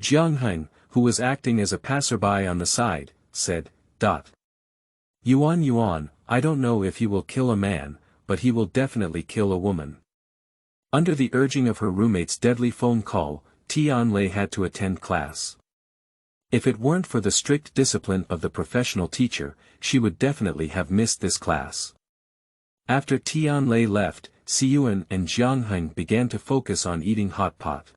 Jiang, who was acting as a passerby on the side, said, Yuan, I don't know if he will kill a man, but he will definitely kill a woman. Under the urging of her roommate's deadly phone call, Tian Lei had to attend class. If it weren't for the strict discipline of the professional teacher, she would definitely have missed this class. After Tian Lei left, Siyuan and Jiang began to focus on eating hot pot.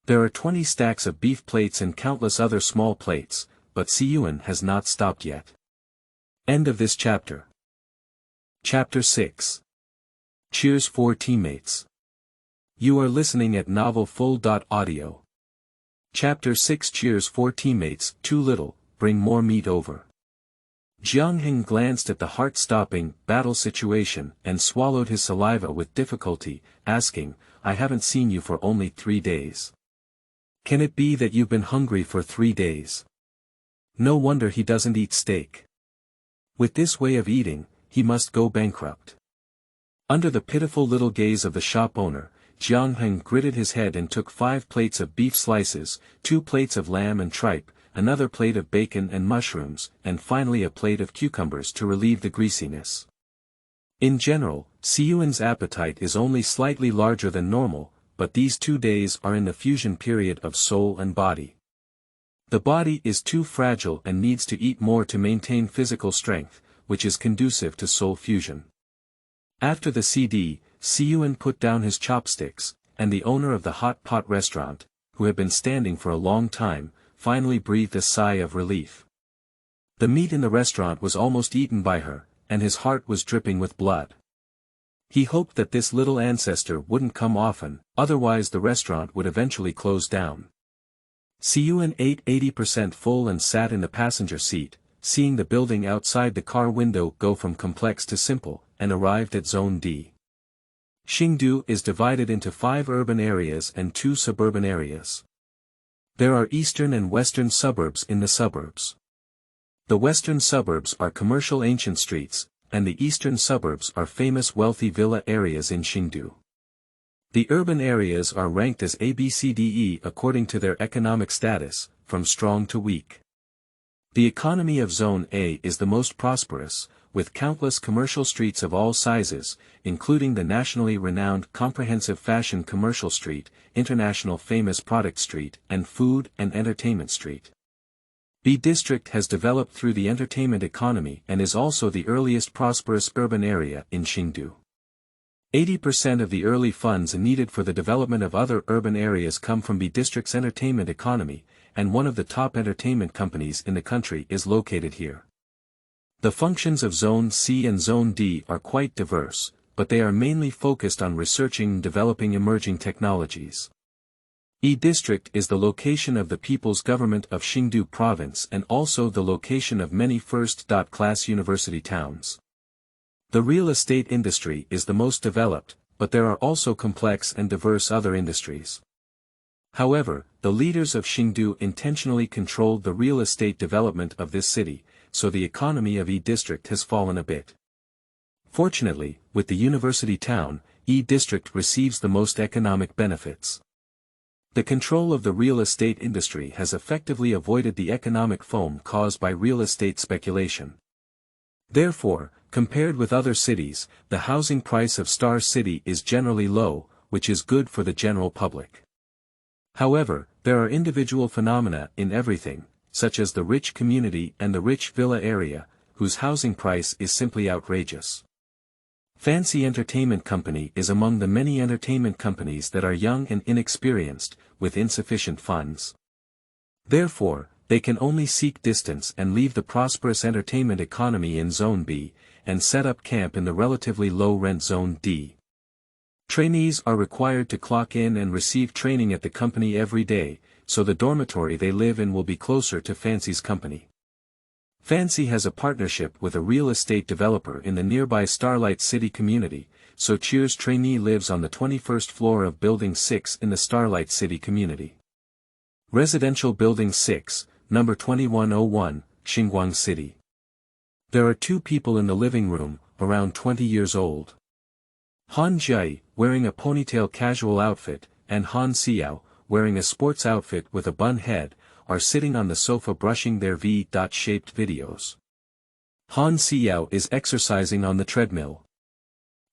There are 20 stacks of beef plates and countless other small plates, but Siyuan has not stopped yet. End of this chapter. Chapter 6. Cheers for teammates. You are listening at novelfull.audio. Chapter 6. Cheers for teammates. Too little, bring more meat over. Jiang glanced at the heart-stopping, battle situation and swallowed his saliva with difficulty, asking, I haven't seen you for only 3 days. Can it be that you've been hungry for 3 days? No wonder he doesn't eat steak. With this way of eating, he must go bankrupt. Under the pitiful little gaze of the shop owner, Jiang gritted his head and took 5 plates of beef slices, 2 plates of lamb and tripe, another plate of bacon and mushrooms, and finally a plate of cucumbers to relieve the greasiness. In general, Siyuan's appetite is only slightly larger than normal, but these 2 days are in the fusion period of soul and body. The body is too fragile and needs to eat more to maintain physical strength, which is conducive to soul fusion. After the CD, Siyuan put down his chopsticks, and the owner of the hot pot restaurant, who had been standing for a long time, finally breathed a sigh of relief. The meat in the restaurant was almost eaten by her, and his heart was dripping with blood. He hoped that this little ancestor wouldn't come often, otherwise the restaurant would eventually close down. Siyuan ate 80% full and sat in the passenger seat, seeing the building outside the car window go from complex to simple, and arrived at Zone D. Chengdu is divided into 5 urban areas and 2 suburban areas. There are eastern and western suburbs in the suburbs. The western suburbs are commercial ancient streets, and the eastern suburbs are famous wealthy villa areas in Chengdu. The urban areas are ranked as ABCDE according to their economic status, from strong to weak. The economy of Zone A is the most prosperous, with countless commercial streets of all sizes, including the nationally renowned Comprehensive Fashion Commercial Street, International Famous Product Street, and Food and Entertainment Street. B District has developed through the entertainment economy and is also the earliest prosperous urban area in Chengdu. 80% of the early funds needed for the development of other urban areas come from B District's entertainment economy, and one of the top entertainment companies in the country is located here. The functions of Zone C and Zone D are quite diverse, but they are mainly focused on researching and developing emerging technologies. E District is the location of the People's Government of Chengdu Province and also the location of many first-class university towns. The real estate industry is the most developed, but there are also complex and diverse other industries. However, the leaders of Chengdu intentionally controlled the real estate development of this city, so the economy of E District has fallen a bit. Fortunately, with the university town, E District receives the most economic benefits. The control of the real estate industry has effectively avoided the economic foam caused by real estate speculation. Therefore, compared with other cities, the housing price of Star City is generally low, which is good for the general public. However, there are individual phenomena in everything, such as the rich community and the rich villa area, whose housing price is simply outrageous. Fancy Entertainment Company is among the many entertainment companies that are young and inexperienced, with insufficient funds. Therefore, they can only seek distance and leave the prosperous entertainment economy in Zone B, and set up camp in the relatively low-rent Zone D. Trainees are required to clock in and receive training at the company every day, so the dormitory they live in will be closer to Fancy's company. Fancy has a partnership with a real estate developer in the nearby Starlight City community, so Cheer's trainee lives on the 21st floor of Building 6 in the Starlight City community. Residential Building 6, number 2101, Xinguang City. There are two people in the living room, around 20 years old. Han Jie, wearing a ponytail casual outfit, and Han Xiao, wearing a sports outfit with a bun head, are sitting on the sofa brushing their V-shaped videos. Han Xiao is exercising on the treadmill.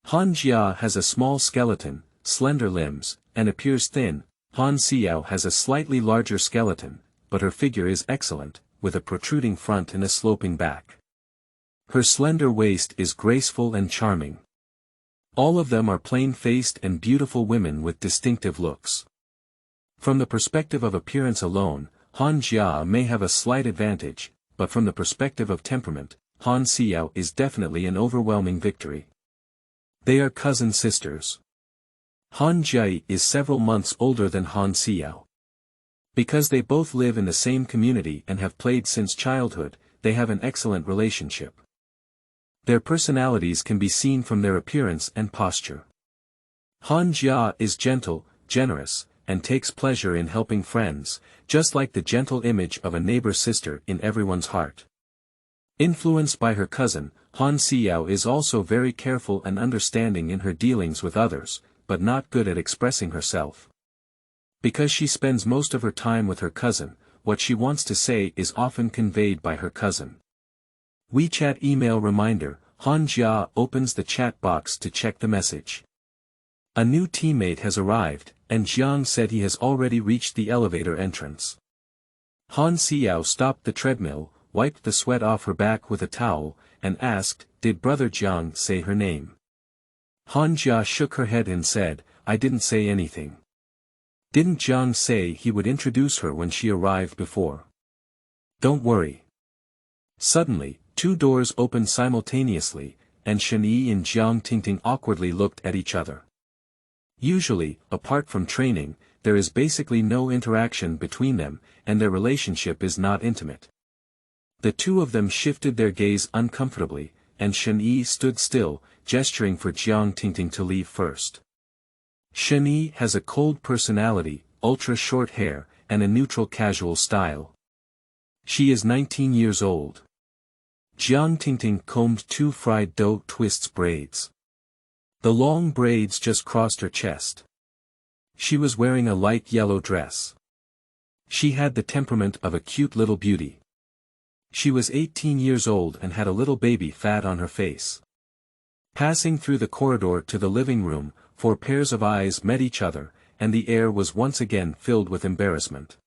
Han Jia has a small skeleton, slender limbs, and appears thin. Han Xiao has a slightly larger skeleton, but her figure is excellent, with a protruding front and a sloping back. Her slender waist is graceful and charming. All of them are plain-faced and beautiful women with distinctive looks. From the perspective of appearance alone, Han Jia may have a slight advantage, but from the perspective of temperament, Han Xiao is definitely an overwhelming victory. They are cousin sisters. Han Jie is several months older than Han Xiao. Because they both live in the same community and have played since childhood, they have an excellent relationship. Their personalities can be seen from their appearance and posture. Han Jia is gentle, generous, and takes pleasure in helping friends, just like the gentle image of a neighbor sister in everyone's heart. Influenced by her cousin, Han Xiao is also very careful and understanding in her dealings with others, but not good at expressing herself. Because she spends most of her time with her cousin, what she wants to say is often conveyed by her cousin. WeChat email reminder, Han Jia opens the chat box to check the message. A new teammate has arrived, and Jiang said he has already reached the elevator entrance. Han Xiao stopped the treadmill, wiped the sweat off her back with a towel, and asked, "Did brother Jiang say her name?" Han Jia shook her head and said, "I didn't say anything." Didn't Jiang say he would introduce her when she arrived before? Don't worry. Suddenly, two doors opened simultaneously, and Shenyi and Jiang Tingting awkwardly looked at each other. Usually, apart from training, there is basically no interaction between them, and their relationship is not intimate. The two of them shifted their gaze uncomfortably, and Shenyi stood still, gesturing for Jiang Tingting to leave first. Shenyi has a cold personality, ultra-short hair, and a neutral casual style. She is 19 years old. Jiang Tingting combed two fried dough twists braids. The long braids just crossed her chest. She was wearing a light yellow dress. She had the temperament of a cute little beauty. She was 18 years old and had a little baby fat on her face. Passing through the corridor to the living room, 4 pairs of eyes met each other, and the air was once again filled with embarrassment.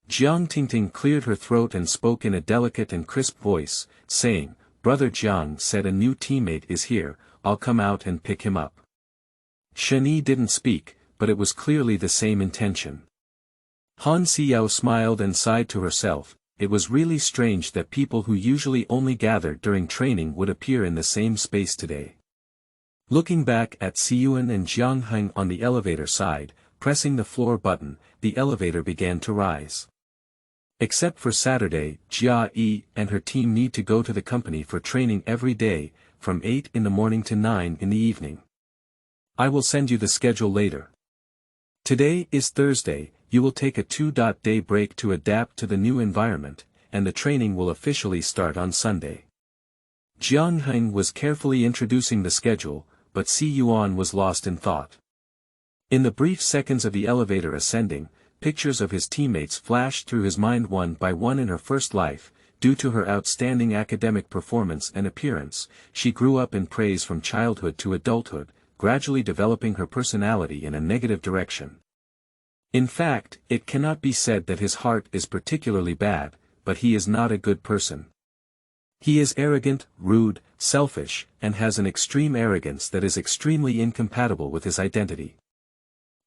Jiang Tingting cleared her throat and spoke in a delicate and crisp voice, saying, "Brother Jiang said a new teammate is here, I'll come out and pick him up." Shenyi didn't speak, but it was clearly the same intention. Han Xiao smiled and sighed to herself. It was really strange that people who usually only gathered during training would appear in the same space today. Looking back at Siyuan and Jiang Heng on the elevator side, pressing the floor button, the elevator began to rise. Except for Saturday, Jia Yi and her team need to go to the company for training every day, from 8 in the morning to 9 in the evening. I will send you the schedule later. Today is Thursday, you will take a 2-day break to adapt to the new environment, and the training will officially start on Sunday. Jiang Heng was carefully introducing the schedule, but Siyuan was lost in thought. In the brief seconds of the elevator ascending, pictures of his teammates flashed through his mind one by one. In her first life, due to her outstanding academic performance and appearance, she grew up in praise from childhood to adulthood, gradually developing her personality in a negative direction. In fact, it cannot be said that his heart is particularly bad, but he is not a good person. He is arrogant, rude, selfish, and has an extreme arrogance that is extremely incompatible with his identity.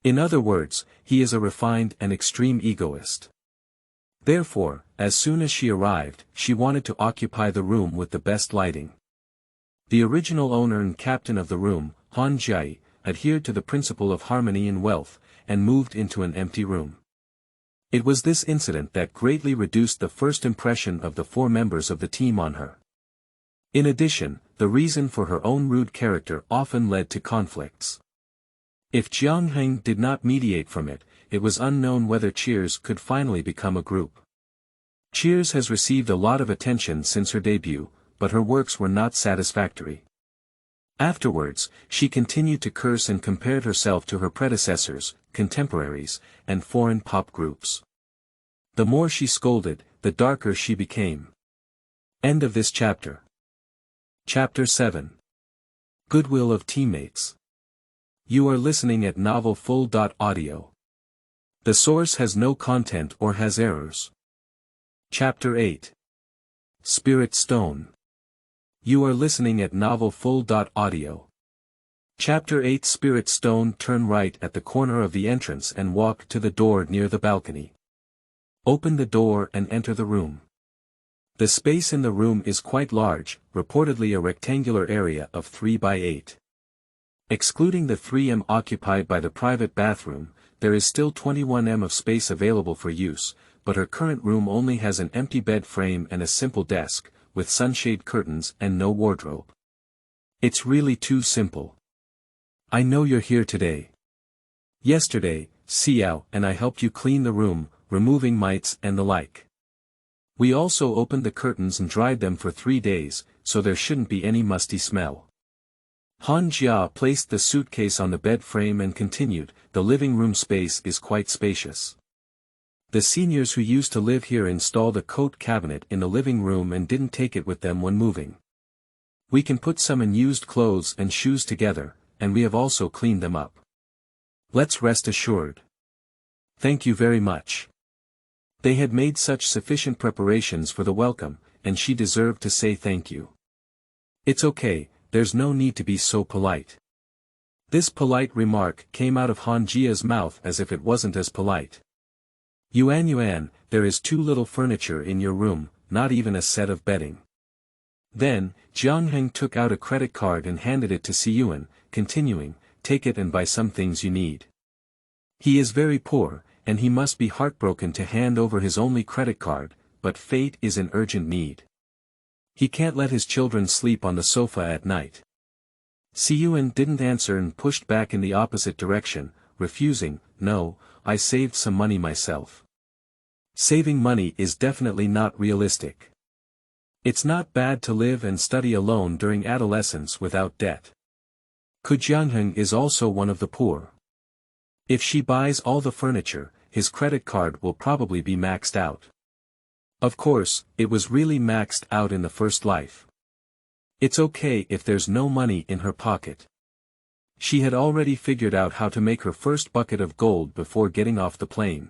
In other words, he is a refined and extreme egoist. Therefore, as soon as she arrived, she wanted to occupy the room with the best lighting. The original owner and captain of the room, Han Jie, adhered to the principle of harmony in wealth, and moved into an empty room. It was this incident that greatly reduced the first impression of the 4 members of the team on her. In addition, the reason for her own rude character often led to conflicts. If Heng did not mediate from it, it was unknown whether Cheers could finally become a group. Cheers has received a lot of attention since her debut, but her works were not satisfactory. Afterwards, she continued to curse and compared herself to her predecessors, contemporaries, and foreign pop groups. The more she scolded, the darker she became. End of this chapter. Chapter 7. Goodwill of Teammates. You are listening at novelfull.audio. The source has no content or has errors. Chapter 8. Spirit Stone. You are listening at novelfull.audio. Chapter 8. Spirit Stone. Turn right at the corner of the entrance and walk to the door near the balcony. Open the door and enter the room. The space in the room is quite large, reportedly a rectangular area of 3 by 8. Excluding the 3 occupied by the private bathroom, there is still 21 of space available for use, but her current room only has an empty bed frame and a simple desk, with sunshade curtains and no wardrobe. It's really too simple. I know you're here today. Yesterday, Xiao and I helped you clean the room, removing mites and the like. We also opened the curtains and dried them for 3 days, so there shouldn't be any musty smell. Han Jia placed the suitcase on the bed frame and continued, the living room space is quite spacious. The seniors who used to live here installed a coat cabinet in the living room and didn't take it with them when moving. We can put some unused clothes and shoes together, and we have also cleaned them up. Let's rest assured. Thank you very much. They had made such sufficient preparations for the welcome, and she deserved to say thank you. It's okay, there's no need to be so polite. This polite remark came out of Han Jia's mouth as if it wasn't as polite. Yuan, there is too little furniture in your room, not even a set of bedding. Then, Heng took out a credit card and handed it to Siyuan, continuing, take it and buy some things you need. He is very poor, and he must be heartbroken to hand over his only credit card, but fate is in urgent need. He can't let his children sleep on the sofa at night. Siyuan didn't answer and pushed back in the opposite direction, refusing, no, I saved some money myself. Saving money is definitely not realistic. It's not bad to live and study alone during adolescence without debt. Jiang is also one of the poor. If she buys all the furniture, his credit card will probably be maxed out. Of course, it was really maxed out in the first life. It's okay if there's no money in her pocket. She had already figured out how to make her first bucket of gold before getting off the plane.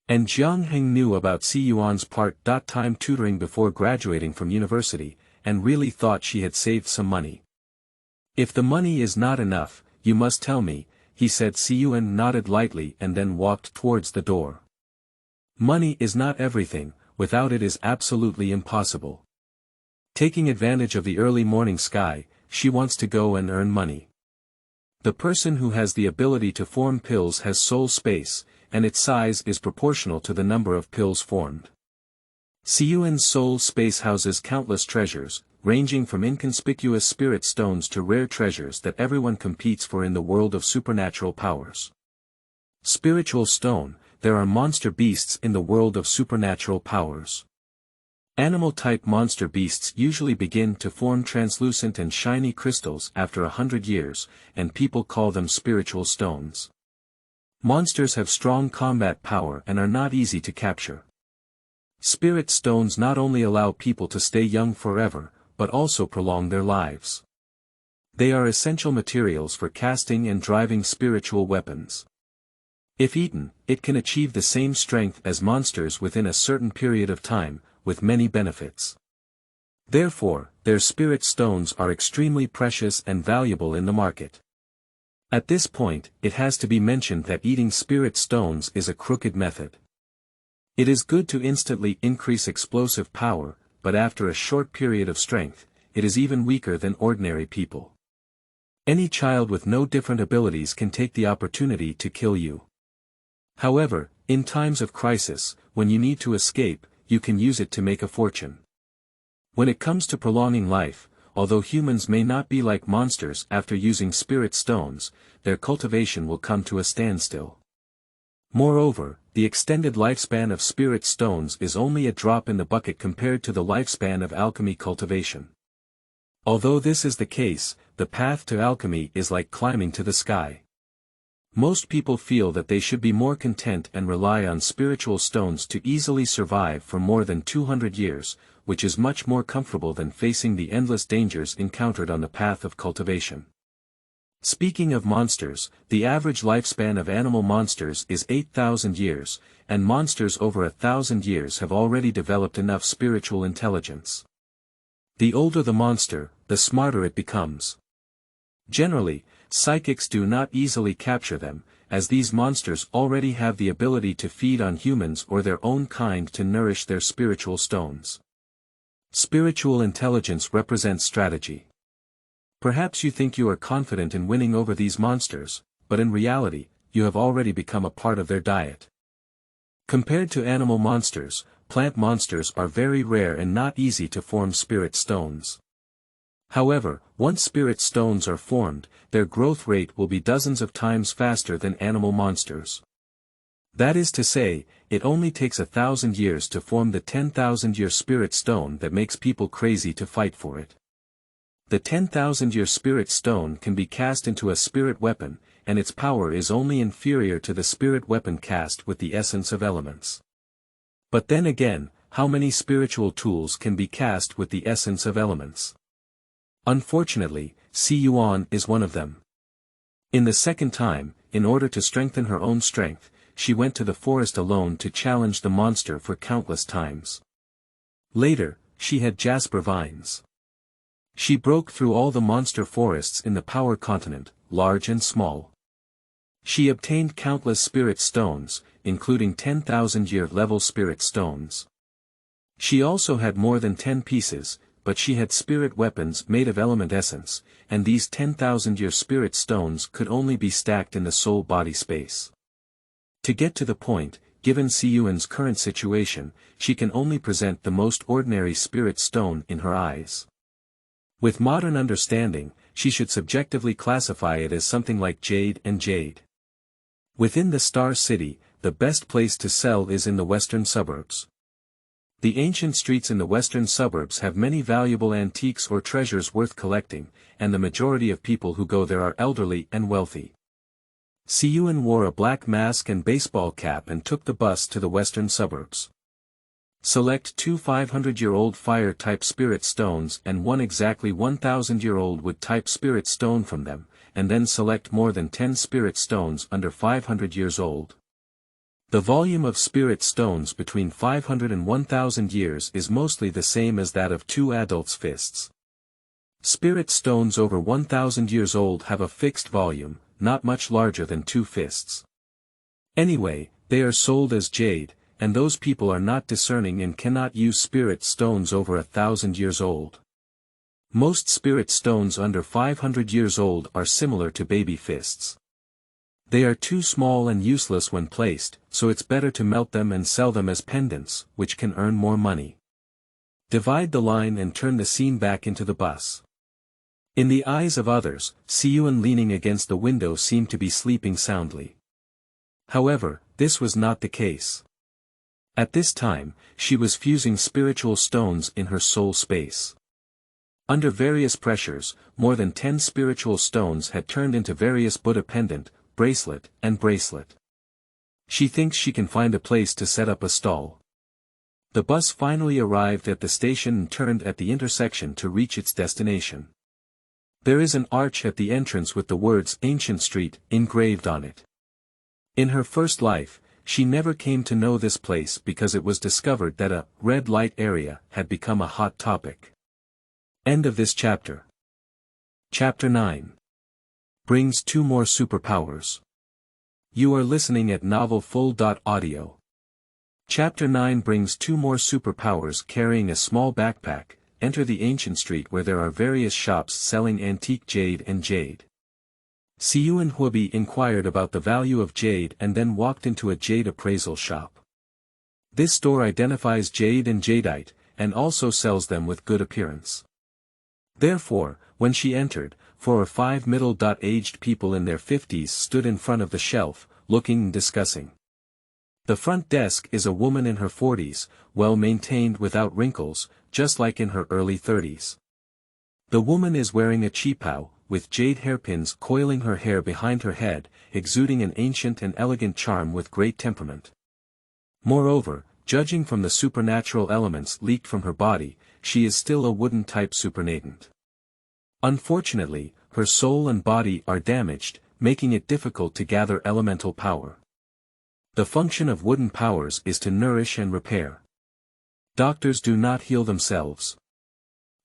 And Jiang knew about Siyuan's part-time tutoring before graduating from university, and really thought she had saved some money. If the money is not enough, you must tell me, he said. Siyuan nodded lightly and then walked towards the door. Money is not everything, without it is absolutely impossible. Taking advantage of the early morning sky, she wants to go and earn money. The person who has the ability to form pills has soul space, and its size is proportional to the number of pills formed. Siyuan's soul space houses countless treasures, ranging from inconspicuous spirit stones to rare treasures that everyone competes for in the world of supernatural powers. Spiritual stone, there are monster beasts in the world of supernatural powers. Animal-type monster beasts usually begin to form translucent and shiny crystals after 100 years, and people call them spiritual stones. Monsters have strong combat power and are not easy to capture. Spirit stones not only allow people to stay young forever, but also prolong their lives. They are essential materials for casting and driving spiritual weapons. If eaten, it can achieve the same strength as monsters within a certain period of time, with many benefits. Therefore, their spirit stones are extremely precious and valuable in the market. At this point, it has to be mentioned that eating spirit stones is a crooked method. It is good to instantly increase explosive power, but after a short period of strength, it is even weaker than ordinary people. Any child with no different abilities can take the opportunity to kill you. However, in times of crisis, when you need to escape, you can use it to make a fortune. When it comes to prolonging life, although humans may not be like monsters after using spirit stones, their cultivation will come to a standstill. Moreover, the extended lifespan of spirit stones is only a drop in the bucket compared to the lifespan of alchemy cultivation. Although this is the case, the path to alchemy is like climbing to the sky. Most people feel that they should be more content and rely on spiritual stones to easily survive for more than 200 years, which is much more comfortable than facing the endless dangers encountered on the path of cultivation. Speaking of monsters, the average lifespan of animal monsters is 8,000 years, and monsters over 1,000 years have already developed enough spiritual intelligence. The older the monster, the smarter it becomes. Generally, psychics do not easily capture them, as these monsters already have the ability to feed on humans or their own kind to nourish their spiritual stones. Spiritual intelligence represents strategy. Perhaps you think you are confident in winning over these monsters, but in reality, you have already become a part of their diet. Compared to animal monsters, plant monsters are very rare and not easy to form spirit stones. However, once spirit stones are formed, their growth rate will be dozens of times faster than animal monsters. That is to say, it only takes 1,000 years to form the 10,000-year spirit stone that makes people crazy to fight for it. The 10,000-year spirit stone can be cast into a spirit weapon, and its power is only inferior to the spirit weapon cast with the essence of elements. But then again, how many spiritual tools can be cast with the essence of elements? Unfortunately, Siyuan is one of them. In the second time, in order to strengthen her own strength, she went to the forest alone to challenge the monster for countless times. Later, she had jasper vines. She broke through all the monster forests in the Power Continent, large and small. She obtained countless spirit stones, including 10,000-year level spirit stones. She also had more than 10 pieces, but she had spirit weapons made of element essence, and these 10,000-year spirit stones could only be stacked in the soul-body space. To get to the point, given Siyuan's current situation, she can only present the most ordinary spirit stone in her eyes. With modern understanding, she should subjectively classify it as something like jade and jade. Within the Star City, the best place to sell is in the western suburbs. The ancient streets in the western suburbs have many valuable antiques or treasures worth collecting, and the majority of people who go there are elderly and wealthy. Siyuan wore a black mask and baseball cap and took the bus to the western suburbs. Select 2 500-year-old fire-type spirit stones and 1 exactly 1,000-year-old wood-type spirit stone from them, and then select more than 10 spirit stones under 500 years old. The volume of spirit stones between 500 and 1,000 years is mostly the same as that of 2 adults' fists. Spirit stones over 1,000 years old have a fixed volume, not much larger than 2 fists. Anyway, they are sold as jade, and those people are not discerning and cannot use spirit stones over 1,000 years old. Most spirit stones under 500 years old are similar to baby fists. They are too small and useless when placed, so it's better to melt them and sell them as pendants, which can earn more money. Divide the line and turn the scene back into the bus. In the eyes of others, Siyuan leaning against the window seemed to be sleeping soundly. However, this was not the case. At this time, she was fusing spiritual stones in her soul space. Under various pressures, more than 10 spiritual stones had turned into various Buddha pendant, bracelet, and bracelet. She thinks she can find a place to set up a stall. The bus finally arrived at the station and turned at the intersection to reach its destination. There is an arch at the entrance with the words Ancient Street engraved on it. In her first life, she never came to know this place because it was discovered that a red light area had become a hot topic. End of this chapter. Chapter 9. Brings 2 more superpowers. You are listening at novelfull.audio. Chapter 9 brings 2 more superpowers carrying a small backpack. Enter the ancient street where there are various shops selling antique jade and jade. Siyuan Huobi inquired about the value of jade and then walked into a jade appraisal shop. This store identifies jade and jadeite, and also sells them with good appearance. Therefore, when she entered, 4 or 5 middle-aged people in their 50s stood in front of the shelf, looking and discussing. The front desk is a woman in her 40s, well-maintained without wrinkles, just like in her early 30s. The woman is wearing a qipao, with jade hairpins coiling her hair behind her head, exuding an ancient and elegant charm with great temperament. Moreover, judging from the supernatural elements leaked from her body, she is still a wooden-type supernatant. Unfortunately, her soul and body are damaged, making it difficult to gather elemental power. The function of wooden powers is to nourish and repair. Doctors do not heal themselves.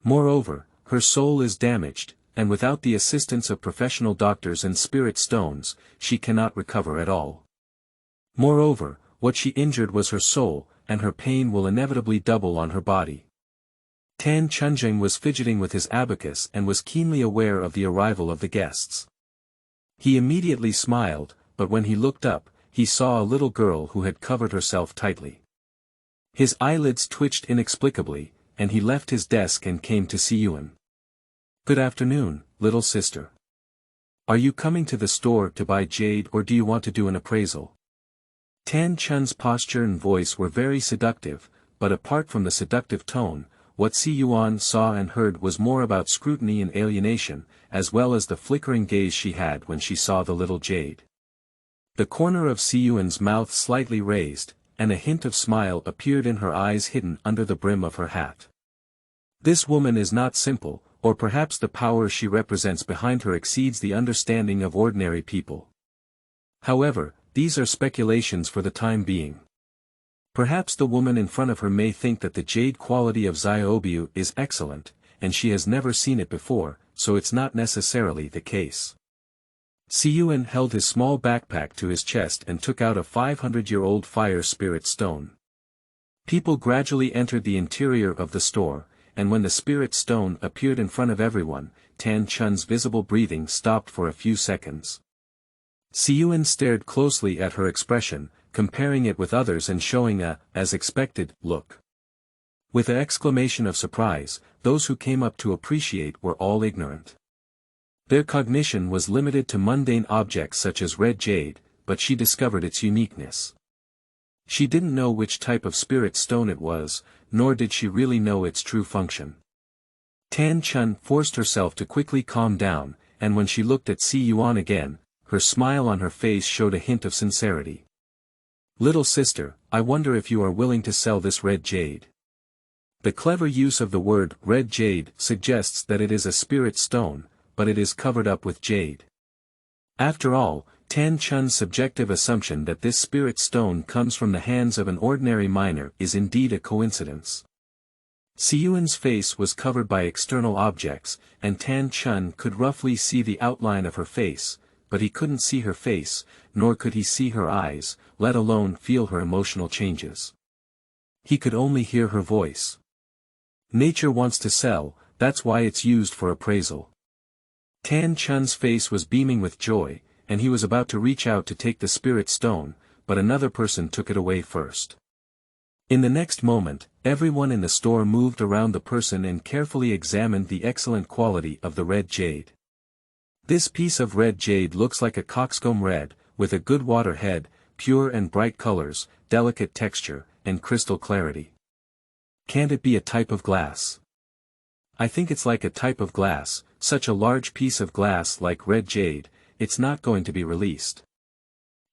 Moreover, her soul is damaged, and without the assistance of professional doctors and spirit stones, she cannot recover at all. Moreover, what she injured was her soul, and her pain will inevitably double on her body. Tan Chunjing was fidgeting with his abacus and was keenly aware of the arrival of the guests. He immediately smiled, but when he looked up, he saw a little girl who had covered herself tightly. His eyelids twitched inexplicably, and he left his desk and came to Siyuan. "Good afternoon, little sister. Are you coming to the store to buy jade or do you want to do an appraisal?" Tan Chun's posture and voice were very seductive, but apart from the seductive tone, what Siyuan saw and heard was more about scrutiny and alienation, as well as the flickering gaze she had when she saw the little jade. The corner of Siyuan's mouth slightly raised, and a hint of smile appeared in her eyes hidden under the brim of her hat. This woman is not simple, or perhaps the power she represents behind her exceeds the understanding of ordinary people. However, these are speculations for the time being. Perhaps the woman in front of her may think that the jade quality of Xiaobiu is excellent, and she has never seen it before, so it's not necessarily the case. Siyuan held his small backpack to his chest and took out a 500-year-old fire spirit stone. People gradually entered the interior of the store, and when the spirit stone appeared in front of everyone, Tan Chun's visible breathing stopped for a few seconds. Siyuan stared closely at her expression, comparing it with others and showing a, as expected, look. With an exclamation of surprise, those who came up to appreciate were all ignorant. Their cognition was limited to mundane objects such as red jade, but she discovered its uniqueness. She didn't know which type of spirit stone it was, nor did she really know its true function. Tan Chun forced herself to quickly calm down, and when she looked at Siyuan again, her smile on her face showed a hint of sincerity. "Little sister, I wonder if you are willing to sell this red jade." The clever use of the word red jade suggests that it is a spirit stone, but it is covered up with jade. After all, Tan Chun's subjective assumption that this spirit stone comes from the hands of an ordinary miner is indeed a coincidence. Siyuan's face was covered by external objects, and Tan Chun could roughly see the outline of her face, but he couldn't see her face, nor could he see her eyes, let alone feel her emotional changes. He could only hear her voice. Nature wants to sell, that's why it's used for appraisal. Tan Chun's face was beaming with joy, and he was about to reach out to take the spirit stone, but another person took it away first. In the next moment, everyone in the store moved around the person and carefully examined the excellent quality of the red jade. This piece of red jade looks like a coxcomb red, with a good water head, pure and bright colors, delicate texture, and crystal clarity. Can't it be a type of glass? I think it's like a type of glass, such a large piece of glass like red jade, it's not going to be released.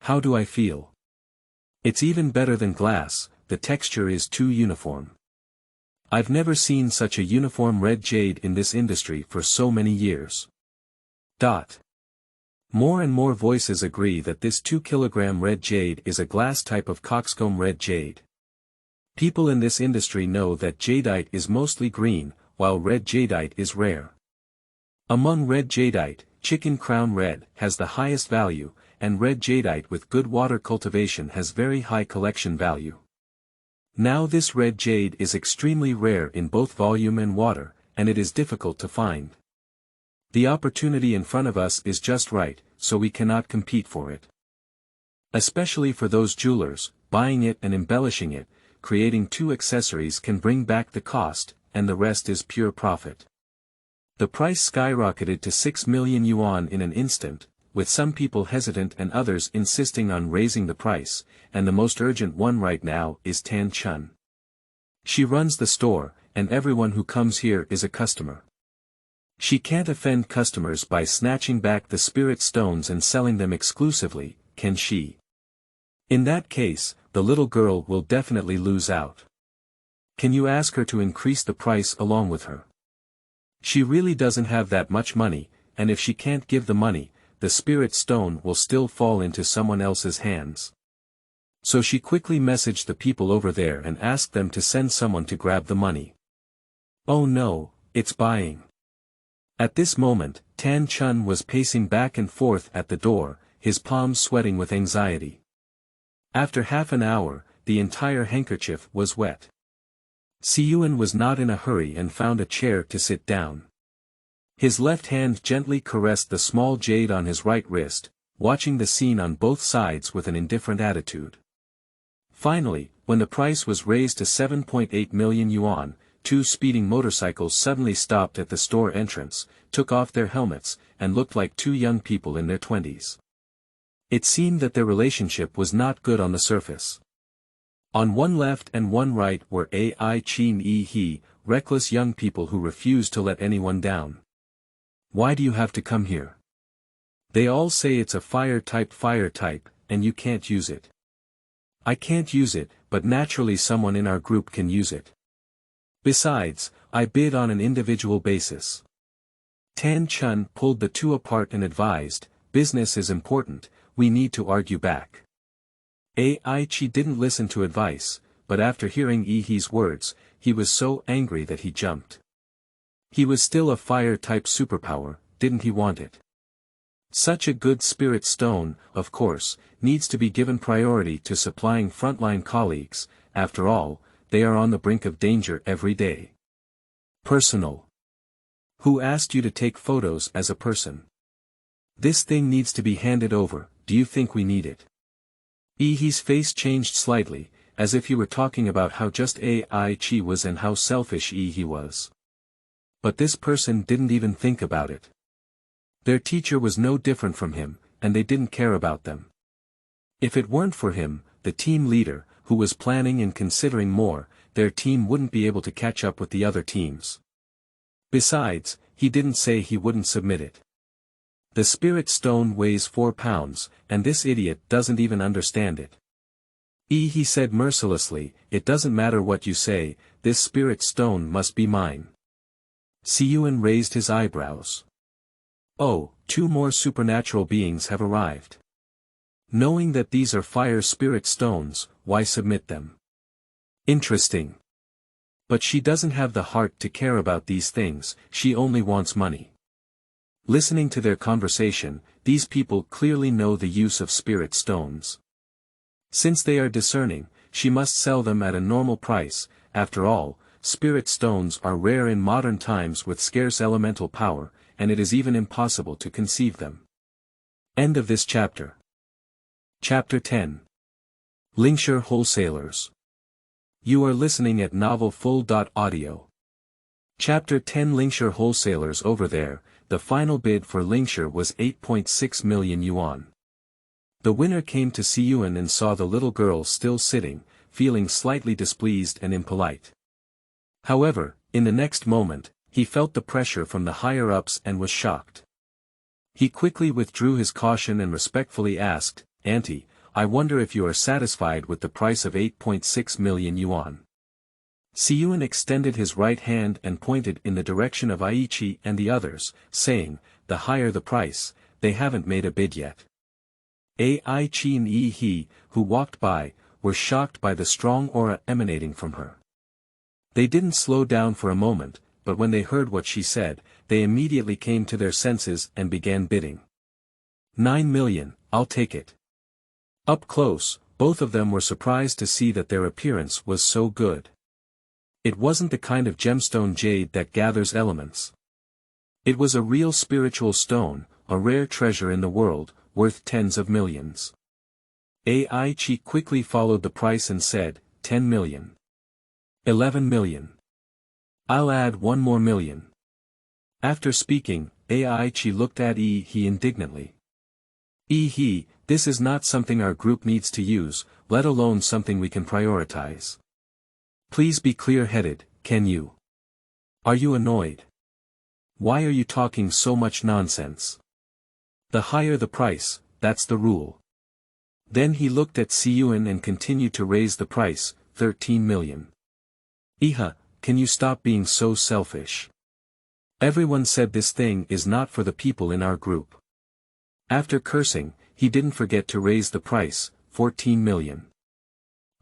How do I feel? It's even better than glass, the texture is too uniform. I've never seen such a uniform red jade in this industry for so many years. More and more voices agree that this 2-kilogram red jade is a glass type of coxcomb red jade. People in this industry know that jadeite is mostly green, while red jadeite is rare. Among red jadeite, chicken crown red has the highest value, and red jadeite with good water cultivation has very high collection value. Now this red jade is extremely rare in both volume and water, and it is difficult to find. The opportunity in front of us is just right, so we cannot compete for it. Especially for those jewelers, buying it and embellishing it, creating 2 accessories can bring back the cost, and the rest is pure profit. The price skyrocketed to 6 million yuan in an instant, with some people hesitant and others insisting on raising the price, and the most urgent one right now is Tian. She runs the store, and everyone who comes here is a customer. She can't offend customers by snatching back the spirit stones and selling them exclusively, can she? In that case, the little girl will definitely lose out. Can you ask her to increase the price along with her? She really doesn't have that much money, and if she can't give the money, the spirit stone will still fall into someone else's hands. So she quickly messaged the people over there and asked them to send someone to grab the money. Oh no, it's buying. At this moment, Tian was pacing back and forth at the door, his palms sweating with anxiety. After half an hour, the entire handkerchief was wet. Siyuan was not in a hurry and found a chair to sit down. His left hand gently caressed the small jade on his right wrist, watching the scene on both sides with an indifferent attitude. Finally, when the price was raised to 7.8 million yuan, 2 speeding motorcycles suddenly stopped at the store entrance, took off their helmets, and looked like 2 young people in their 20s. It seemed that their relationship was not good on the surface. On one left and one right were Qin, reckless young people who refused to let anyone down. Why do you have to come here? They all say it's a fire type, and you can't use it. I can't use it, but naturally someone in our group can use it. Besides, I bid on an individual basis. Tian pulled the 2 apart and advised, business is important, we need to argue back. Qi didn't listen to advice, but after hearing He's words, he was so angry that he jumped. He was still a fire-type superpower, didn't he want it? Such a good spirit stone, of course, needs to be given priority to supplying frontline colleagues, after all, they are on the brink of danger every day. Personal. Who asked you to take photos as a person? This thing needs to be handed over, do you think we need it? He's face changed slightly, as if he were talking about how just Qi was and how selfish he was. But this person didn't even think about it. Their teacher was no different from him, and they didn't care about them. If it weren't for him, the team leader, who was planning and considering more, their team wouldn't be able to catch up with the other teams. Besides, he didn't say he wouldn't submit it. The spirit stone weighs 4 pounds, and this idiot doesn't even understand it. He said mercilessly, it doesn't matter what you say, this spirit stone must be mine. Siyuan raised his eyebrows. Oh, 2 more supernatural beings have arrived. Knowing that these are fire spirit stones, why submit them? Interesting. But she doesn't have the heart to care about these things, she only wants money. Listening to their conversation, these people clearly know the use of spirit stones. Since they are discerning, she must sell them at a normal price, after all, spirit stones are rare in modern times with scarce elemental power, and it is even impossible to conceive them. End of this chapter. Chapter 10. Lingshi Wholesalers. You are listening at novelfull.audio. Chapter 10 Lingshi Wholesalers. Over there, the final bid for Lingshi was 8.6 million yuan. The winner came to Siyuan and saw the little girl still sitting, feeling slightly displeased and impolite. However, in the next moment, he felt the pressure from the higher-ups and was shocked. He quickly withdrew his caution and respectfully asked, Auntie, I wonder if you are satisfied with the price of 8.6 million yuan. Siyuan extended his right hand and pointed in the direction of Aichi and the others, saying, the higher the price, they haven't made a bid yet. Aichi and He, who walked by, were shocked by the strong aura emanating from her. They didn't slow down for a moment, but when they heard what she said, they immediately came to their senses and began bidding. 9 million, I'll take it. Up close, both of them were surprised to see that their appearance was so good. It wasn't the kind of gemstone jade that gathers elements. It was a real spiritual stone, a rare treasure in the world, worth tens of millions. Ai-Chi quickly followed the price and said, 10 million. 11 million. I'll add 1 more million. After speaking, Ai-Chi looked at He indignantly. He, this is not something our group needs to use, let alone something we can prioritize. Please be clear-headed, can you? Are you annoyed? Why are you talking so much nonsense? The higher the price, that's the rule. Then he looked at Siyuan and continued to raise the price, 13 million. Iha, can you stop being so selfish? Everyone said this thing is not for the people in our group. After cursing, he didn't forget to raise the price, 14 million.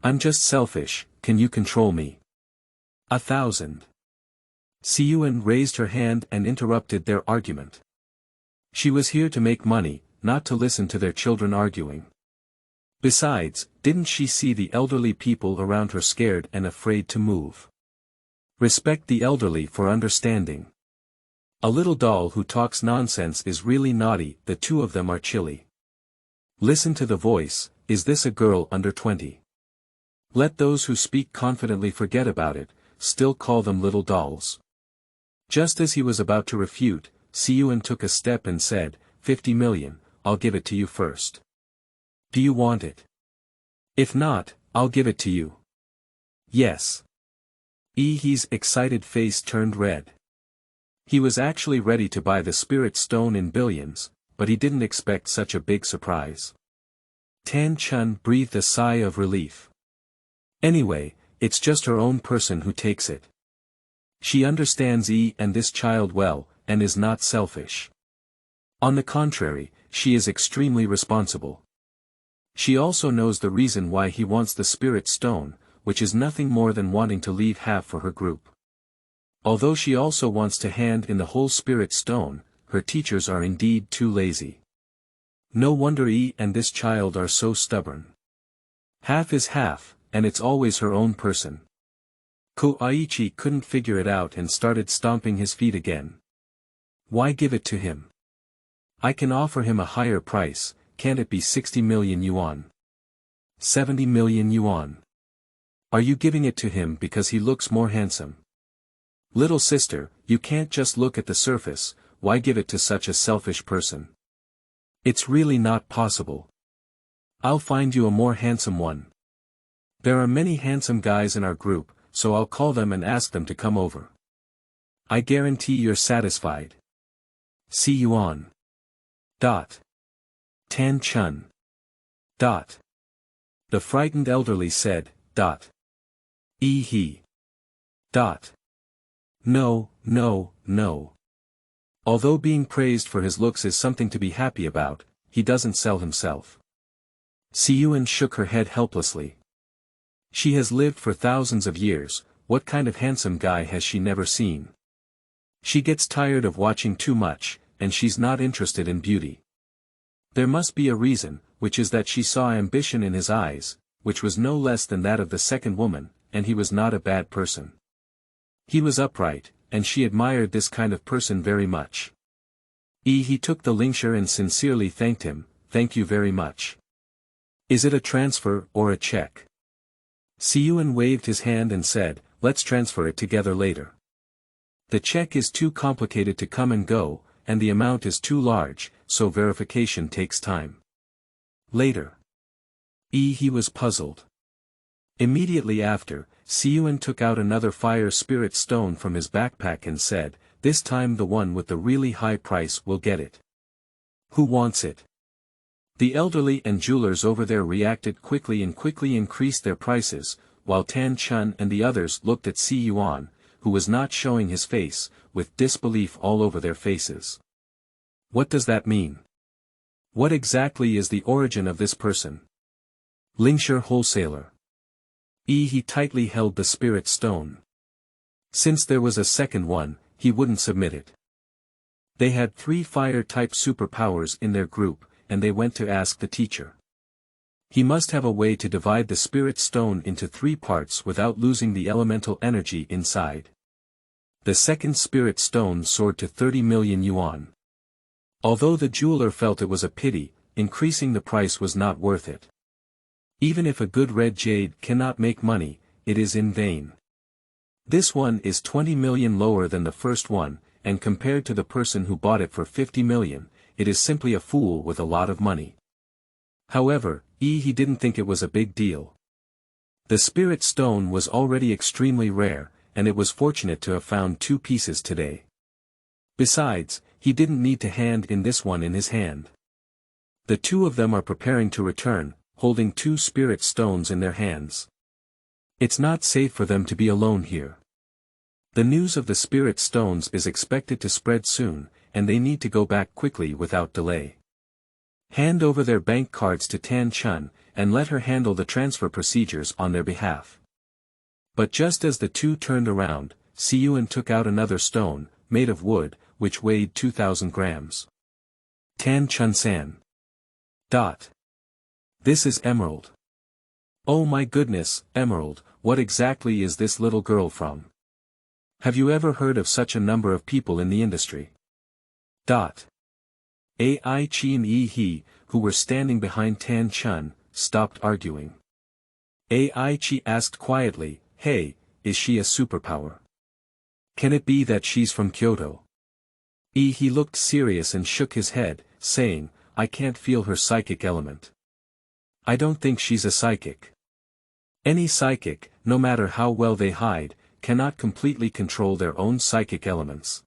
I'm just selfish, can you control me? 1,000. Siyuan raised her hand and interrupted their argument. She was here to make money, not to listen to their children arguing. Besides, didn't she see the elderly people around her scared and afraid to move? Respect the elderly for understanding. A little doll who talks nonsense is really naughty, the two of them are chilly. Listen to the voice, is this a girl under 20? Let those who speak confidently forget about it, still call them little dolls. Just as he was about to refute, Siyuan took a step and said, 50 million, I'll give it to you first. Do you want it? If not, I'll give it to you. Yes. He's excited face turned red. He was actually ready to buy the spirit stone in billions, but he didn't expect such a big surprise. Tan Chun breathed a sigh of relief. Anyway, it's just her own person who takes it. She understands and this child well, and is not selfish. On the contrary, she is extremely responsible. She also knows the reason why he wants the spirit stone, which is nothing more than wanting to leave half for her group. Although she also wants to hand in the whole spirit stone, her teachers are indeed too lazy. No wonder and this child are so stubborn. Half is half, and it's always her own person. Koichi couldn't figure it out and started stomping his feet again. Why give it to him? I can offer him a higher price, can't it be 60 million yuan? 70 million yuan. Are you giving it to him because he looks more handsome? Little sister, you can't just look at the surface, why give it to such a selfish person? It's really not possible. I'll find you a more handsome one. There are many handsome guys in our group, so I'll call them and ask them to come over. I guarantee you're satisfied. Siyuan. Tan Chun. The frightened elderly said, He. No. Although being praised for his looks is something to be happy about, he doesn't sell himself. Siyuan shook her head helplessly. She has lived for thousands of years, what kind of handsome guy has she never seen? She gets tired of watching too much, and she's not interested in beauty. There must be a reason, which is that she saw ambition in his eyes, which was no less than that of the second woman, and he was not a bad person. He was upright, and she admired this kind of person very much. He took the Lingshi and sincerely thanked him, thank you very much. Is it a transfer or a check? Siyuan waved his hand and said, let's transfer it together later. The check is too complicated to come and go, and the amount is too large, so verification takes time. Later. He was puzzled. Immediately after, Siyuan took out another fire spirit stone from his backpack and said, this time the one with the really high price will get it. Who wants it? The elderly and jewelers over there reacted quickly and quickly increased their prices, while Tan Chun and the others looked at Siyuan, who was not showing his face, with disbelief all over their faces. What does that mean? What exactly is the origin of this person? Lingshi Wholesaler. He tightly held the spirit stone. Since there was a second one, he wouldn't submit it. They had 3 fire-type superpowers in their group, and they went to ask the teacher. He must have a way to divide the spirit stone into 3 parts without losing the elemental energy inside. The second spirit stone soared to 30 million yuan. Although the jeweler felt it was a pity, increasing the price was not worth it. Even if a good red jade cannot make money, it is in vain. This one is 20 million lower than the first one, and compared to the person who bought it for 50 million, it is simply a fool with a lot of money. However, he didn't think it was a big deal. The spirit stone was already extremely rare, and it was fortunate to have found 2 pieces today. Besides, he didn't need to hand in this one in his hand. The 2 of them are preparing to return, holding 2 spirit stones in their hands. It's not safe for them to be alone here. The news of the spirit stones is expected to spread soon, and they need to go back quickly without delay. Hand over their bank cards to Tian, and let her handle the transfer procedures on their behalf. But just as the 2 turned around, Siyuan took out another stone, made of wood, which weighed 2,000 grams. Tian san. This is emerald. Oh my goodness, emerald, what exactly is this little girl from? Have you ever heard of such a number of people in the industry? Qian and he, who were standing behind Tian, stopped arguing. Qi asked quietly, "Hey, is she a superpower? Can it be that she's from Kyoto?" He looked serious and shook his head, saying, "I can't feel her psychic element. I don't think she's a psychic. Any psychic, no matter how well they hide, cannot completely control their own psychic elements.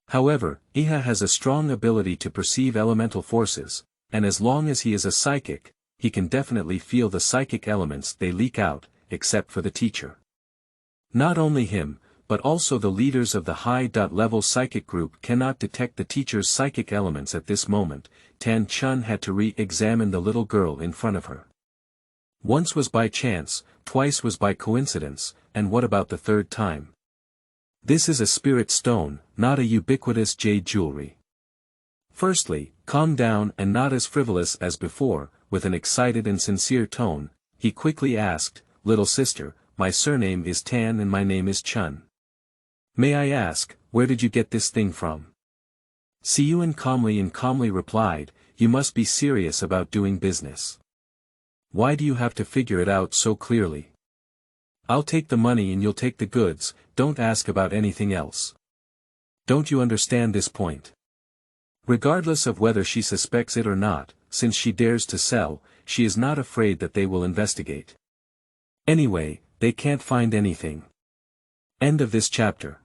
However, Iha has a strong ability to perceive elemental forces, and as long as he is a psychic, he can definitely feel the psychic elements they leak out, except for the teacher. Not only him, but also the leaders of the high-level psychic group cannot detect the teacher's psychic elements at this moment. Tian had to re-examine the little girl in front of her. Once was by chance, twice was by coincidence, and what about the 3rd time? This is a spirit stone, not a ubiquitous jade jewelry. Firstly, calm down and not as frivolous as before, with an excited and sincere tone, he quickly asked, "Little sister, my surname is Tian and my name is Chun. May I ask, where did you get this thing from?" Siyuan calmly replied, "You must be serious about doing business. Why do you have to figure it out so clearly? I'll take the money and you'll take the goods, don't ask about anything else. Don't you understand this point? Regardless of whether she suspects it or not, since she dares to sell, she is not afraid that they will investigate. Anyway, they can't find anything." End of this chapter.